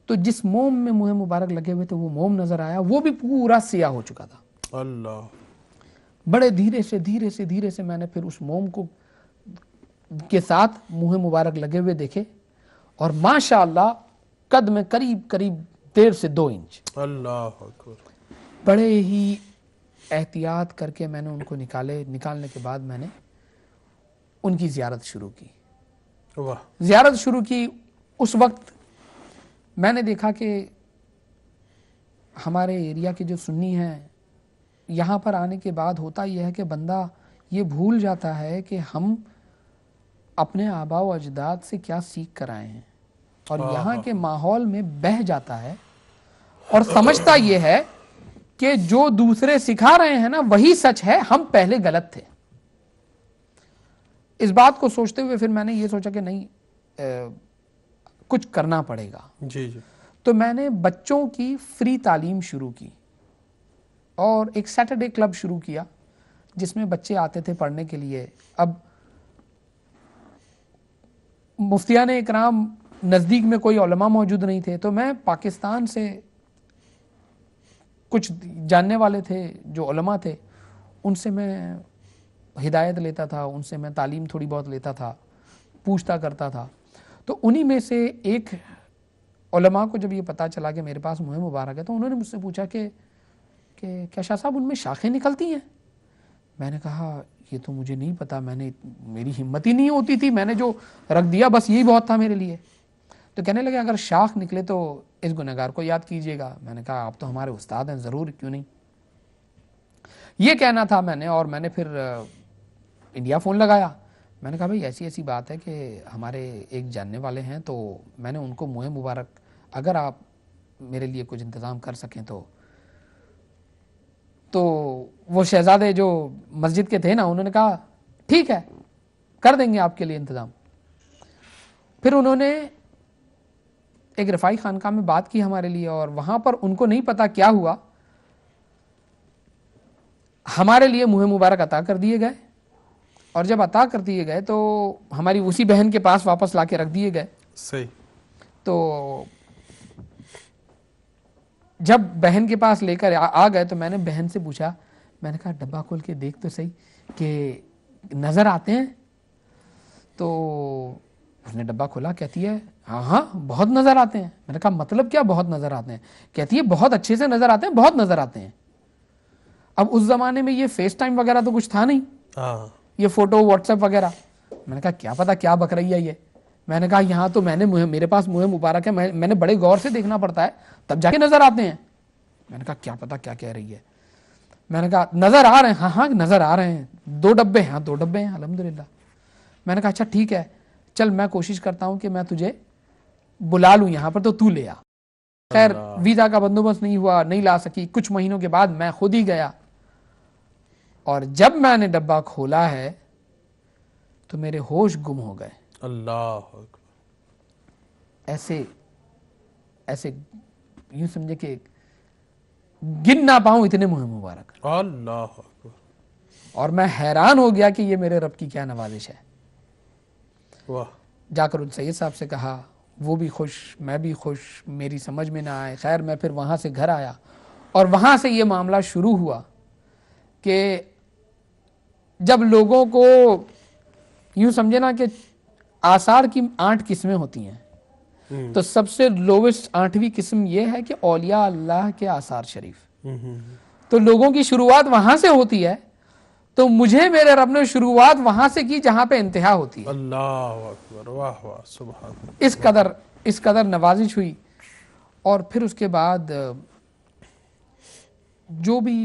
تو جس موم میں منہ مبارک لگے ہوئے تھے وہ موم نظر آیا، وہ بھی پورا سیاہ ہو چکا تھا. اللہ. بڑے دھیرے سے میں نے پھر اس موم کو کے ساتھ منہ مبارک لگے ہوئے دیکھے اور ماشاءاللہ قد میں قریب 1.5 سے 2 انچ. اللہ اکبر. بڑے ہی احتیاط کر کے میں نے ان کو نکالنے کے بعد میں نے ان کی زیارت شروع کی. زیارت شروع کی. اس وقت میں نے دیکھا کہ ہمارے ایریا کے جو سنی ہیں یہاں پر آنے کے بعد ہوتا یہ ہے کہ بندہ یہ بھول جاتا ہے کہ ہم اپنے آباء و اجداد سے کیا سیکھ کر آئے ہیں, اور یہاں کے ماحول میں بہہ جاتا ہے اور سمجھتا یہ ہے کہ جو دوسرے سکھا رہے ہیں نا وہی سچ ہے, ہم پہلے غلط تھے. اس بات کو سوچتے ہوئے پھر میں نے یہ سوچا کہ نہیں کچھ کرنا پڑے گا. جی جی. تو میں نے بچوں کی فری تعلیم شروع کی اور ایک سیٹرڈے کلب شروع کیا جس میں بچے آتے تھے پڑھنے کے لیے. اب مفتیان اکرام نزدیک میں کوئی علماء موجود نہیں تھے, تو میں پاکستان سے کچھ جاننے والے تھے جو علماء تھے, ان سے میں ہدایت لیتا تھا, ان سے میں تعلیم تھوڑی بہت لیتا تھا, پوچھتا کرتا تھا. تو انہی میں سے ایک علماء کو جب یہ پتا چلا کہ میرے پاس منہ مبارک ہے تو انہوں نے مجھ سے پوچھا کہ کیا شاہ صاحب ان میں شاخیں نکلتی ہیں؟ میں نے کہا یہ تو مجھے نہیں پتا, میری ہمت ہی نہیں ہوتی تھی, میں نے جو رکھ دیا بس یہی بہت تھا میرے لیے. تو کہنے لگے اگر شاخ نکلے تو اس گنہگار کو یاد کیجئے گا. میں نے کہا آپ تو ہمارے استاد ہیں, ضرور کیوں نہیں. یہ کہنا تھا میں نے, اور میں نے پھر انڈیا فون لگایا. میں نے کہا بھائی ایسی بات ہے کہ ہمارے ایک جاننے والے ہیں, تو میں نے ان کو منہ مبارک اگر آپ میرے لیے کچھ انتظام کر سکیں تو وہ شہزادے جو مسجد کے تھے نا, انہوں نے کہا ٹھیک ہے کر دیں گے آپ کے لیے انتظام. پھر انہوں نے ایک رفاعی خانقاہ میں بات کی ہمارے لیے, اور وہاں پر ان کو نہیں پتا کیا ہوا, ہمارے لیے منہ مبارک عطا کر دیے گئے, اور جب عطا کر دیے گئے تو ہماری اسی بہن کے پاس واپس لا کے رکھ دیے گئے. صحیح. تو جب بہن کے پاس لے کر آ گئے تو میں نے بہن سے پوچھا, میں نے کہا ڈبہ کھول کے دیکھ تو صحیح کہ نظر آتے ہیں. تو اس نے ڈبہ کھولا, کہتی ہے ہاں بہت نظر آتے ہیں. میں نے کہا مطلب کیا بہت نظر آتے ہیں؟ کہتی ہے بہت اچھے سے نظر آتے ہیں, بہت نظر آتے ہیں. اب اس زمانے میں یہ فیس ٹائم وغیرہ تو کچھ تھا نہیں, یہ فوٹو واٹس ایپ وغیرہ. میں نے کہا کیا پتا کیا بک رہی ہے یہ. میں نے کہا یہاں تو میرے پاس منہ مبارک ہے, میں نے بڑے غور سے دیکھنا پڑتا ہے تب جا کے نظر آتے ہیں. میں نے کہا کیا پتا کیا کہہ رہی ہے. میں نے کہا نظر آ رہے ہیں؟ ہاں نظر آ رہے ہیں, 2 ڈبے ہیں. 2 ڈبے ہیں الحمدللہ. میں نے کہا اچھا ٹھیک ہے چل میں کوشش کرتا ہوں کہ میں تجھے بلا لوں یہاں پر, تو لے آ. خیر ویزا کا بندوبست نہیں ہوا, نہیں لا سکی. کچھ مہینوں کے بعد میں خود ہی گیا, اور جب میں نے ڈبہ کھولا ہے تو میرے ہوش گم ہو گئے. اللہ ایسے یوں سمجھے کہ گن نہ پاؤں اتنے منہ مبارک. اللہ. اور میں حیران ہو گیا کہ یہ میرے رب کی کیا نوازش ہے. واہ. جا کر ان سید صاحب سے کہا, وہ بھی خوش, میں بھی خوش, میری سمجھ میں نہ آئے. خیر میں پھر وہاں سے گھر آیا, اور وہاں سے یہ معاملہ شروع ہوا کہ جب لوگوں کو یوں سمجھے نا کہ آثار کی 8 قسمیں ہوتی ہیں, تو سب سے لووسٹ 8ویں قسم یہ ہے کہ اولیاء اللہ کے آثار شریف. تو لوگوں کی شروعات وہاں سے ہوتی ہے, تو مجھے میرے رب نے شروعات وہاں سے کی جہاں پہ انتہا ہوتی ہے. اللہ اکبر. واہ واہ سبحان اللہ. اس قدر نوازش ہوئی. اور پھر اس کے بعد جو بھی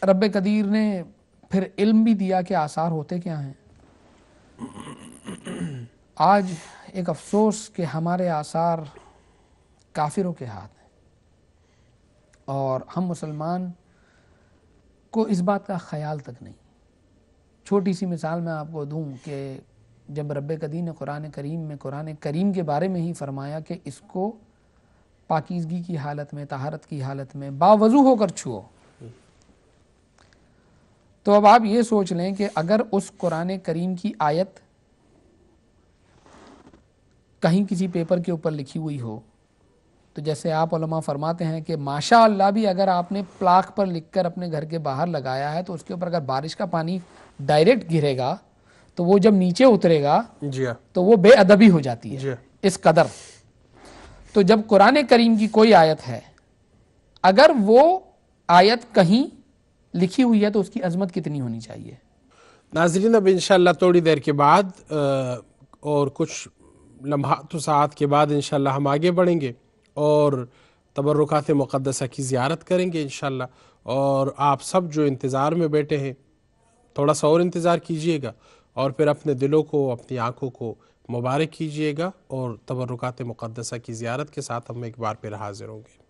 رب قدیر نے پھر علم بھی دیا کہ آثار ہوتے کیا ہیں. آج ایک افسوس کہ ہمارے آثار کافروں کے ہاتھ ہیں, اور ہم مسلمان کو اس بات کا خیال تک نہیں. چھوٹی سی مثال میں آپ کو دوں کہ جب رب قدیر نے قرآن کریم کے بارے میں ہی فرمایا کہ اس کو پاکیزگی کی حالت میں, طہارت کی حالت میں باوضو ہو کر چھو, تو اب آپ یہ سوچ لیں کہ اگر اس قرآن کریم کی آیت کہیں کسی پیپر کے اوپر لکھی ہوئی ہو, تو جیسے آپ علماء فرماتے ہیں کہ ماشاء اللہ بھی اگر آپ نے پلاک پر لکھ کر اپنے گھر کے باہر لگایا ہے تو اس کے اوپر اگر بارش کا پانی ڈائریکٹ گرے گا تو وہ جب نیچے اترے گا تو وہ بے ادبی ہو جاتی ہے اس قدر. تو جب قرآن کریم کی کوئی آیت ہے, اگر وہ آیت کہیں لکھی ہوئی ہے تو اس کی عظمت کتنی ہونی چاہیے. ناظرین اب انشاءاللہ تھوڑی دیر کے بعد اور کچھ لمحات و ساعات کے بعد انشاءاللہ ہم آگے بڑھیں گے اور تبرکات مقدسہ کی زیارت کریں گے انشاءاللہ. اور آپ سب جو انتظار میں بیٹھے ہیں تھوڑا سا اور انتظار کیجئے گا اور پھر اپنے دلوں کو اپنی آنکھوں کو مبارک کیجئے گا اور تبرکات مقدسہ کی زیارت کے ساتھ ہم ایک بار پھر حاضر ہوں گے.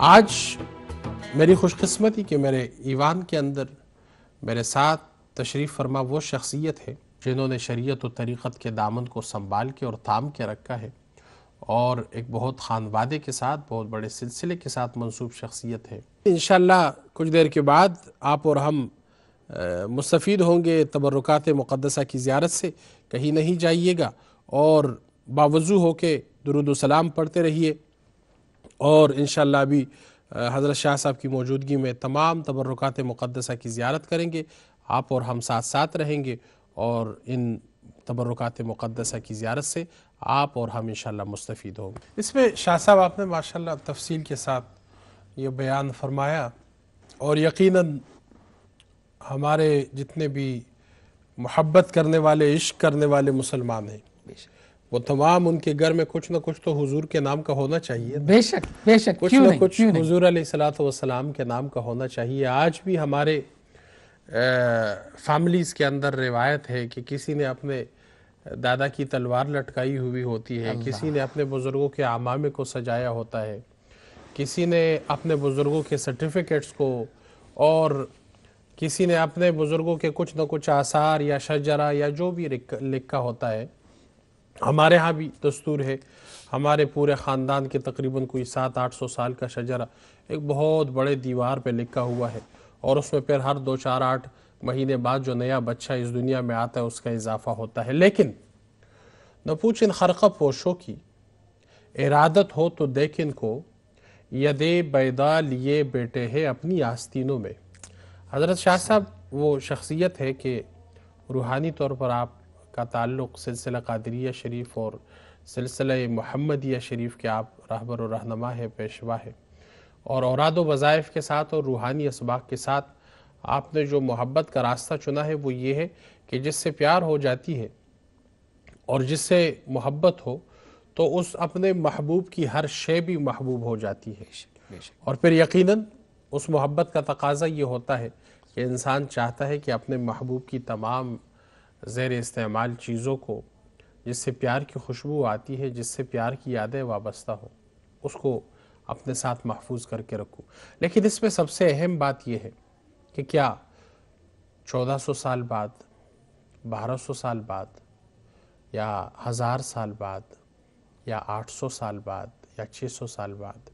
آج میری خوش قسمتی کہ میرے ایوان کے اندر میرے ساتھ تشریف فرما وہ شخصیت ہے جنہوں نے شریعت و طریقت کے دامن کو سنبھال کے اور تھام کے رکھا ہے اور ایک بہت خانوادے کے ساتھ بہت بڑے سلسلے کے ساتھ منسوب شخصیت ہے. انشاءاللہ کچھ دیر کے بعد آپ اور ہم مستفید ہوں گے تبرکات مقدسہ کی زیارت سے. کہیں نہیں جائیے گا اور باوضو ہو کے درود و سلام پڑھتے رہیے اور انشاءاللہ ابھی حضرت شاہ صاحب کی موجودگی میں تمام تبرکات مقدسہ کی زیارت کریں گے. آپ اور ہم ساتھ ساتھ رہیں گے اور ان تبرکات مقدسہ کی زیارت سے آپ اور ہم انشاءاللہ مستفید ہوں گے. اس میں شاہ صاحب آپ نے ماشاءاللہ تفصیل کے ساتھ یہ بیان فرمایا اور یقیناً ہمارے جتنے بھی محبت کرنے والے عشق کرنے والے مسلمان ہیں وہ تمام ان کے گھر میں کچھ نہ کچھ تو حضور کے نام کا ہونا چاہیے. بے شک بے شک، کچھ نہ کچھ حضور علیہ السلام کے نام کا ہونا چاہیے. آج بھی ہمارے فیملیز کے اندر روایت ہے کہ کسی نے اپنے دادا کی تلوار لٹکائی ہوئی ہوتی ہے, کسی نے اپنے بزرگوں کے عمامے کو سجایا ہوتا ہے, کسی نے اپنے بزرگوں کے سرٹیفکیٹس کو, اور کسی نے اپنے بزرگوں کے کچھ نہ کچھ آثار یا شجرہ یا جو بھی لکھا ہوتا ہے. ہمارے ہاں بھی دستور ہے, ہمارے پورے خاندان کے تقریباً کوئی 700-800 سال کا شجرہ ایک بہت بڑے دیوار پہ لکھا ہوا ہے, اور اس میں پھر ہر 2-4-8 مہینے بعد جو نیا بچہ اس دنیا میں آتا ہے اس کا اضافہ ہوتا ہے. لیکن نہ پوچھن خرقہ پوشوں کی ارادت ہو تو دیکھن کو, یدے بیدا لیے بیٹے ہیں اپنی آستینوں میں. حضرت شاہ صاحب وہ شخصیت ہے کہ روحانی طور پر آپ کا تعلق سلسلہ قادریہ شریف اور سلسلہ محمدیہ شریف کے آپ رہبر و رہنما ہے, پیشوا ہے, اور اوراد و وظائف کے ساتھ اور روحانی اسباق کے ساتھ آپ نے جو محبت کا راستہ چنا ہے وہ یہ ہے کہ جس سے پیار ہو جاتی ہے اور جس سے محبت ہو تو اس اپنے محبوب کی ہر شے بھی محبوب ہو جاتی ہے. اور پھر یقیناً اس محبت کا تقاضا یہ ہوتا ہے کہ انسان چاہتا ہے کہ اپنے محبوب کی تمام زیر استعمال چیزوں کو, جس سے پیار کی خوشبو آتی ہے, جس سے پیار کی یادیں وابستہ ہو, اس کو اپنے ساتھ محفوظ کر کے رکھو. لیکن اس میں سب سے اہم بات یہ ہے کہ کیا 1400 سال بعد, 1200 سال بعد, یا 1000 سال بعد, یا 800 سال بعد, یا 600 سال بعد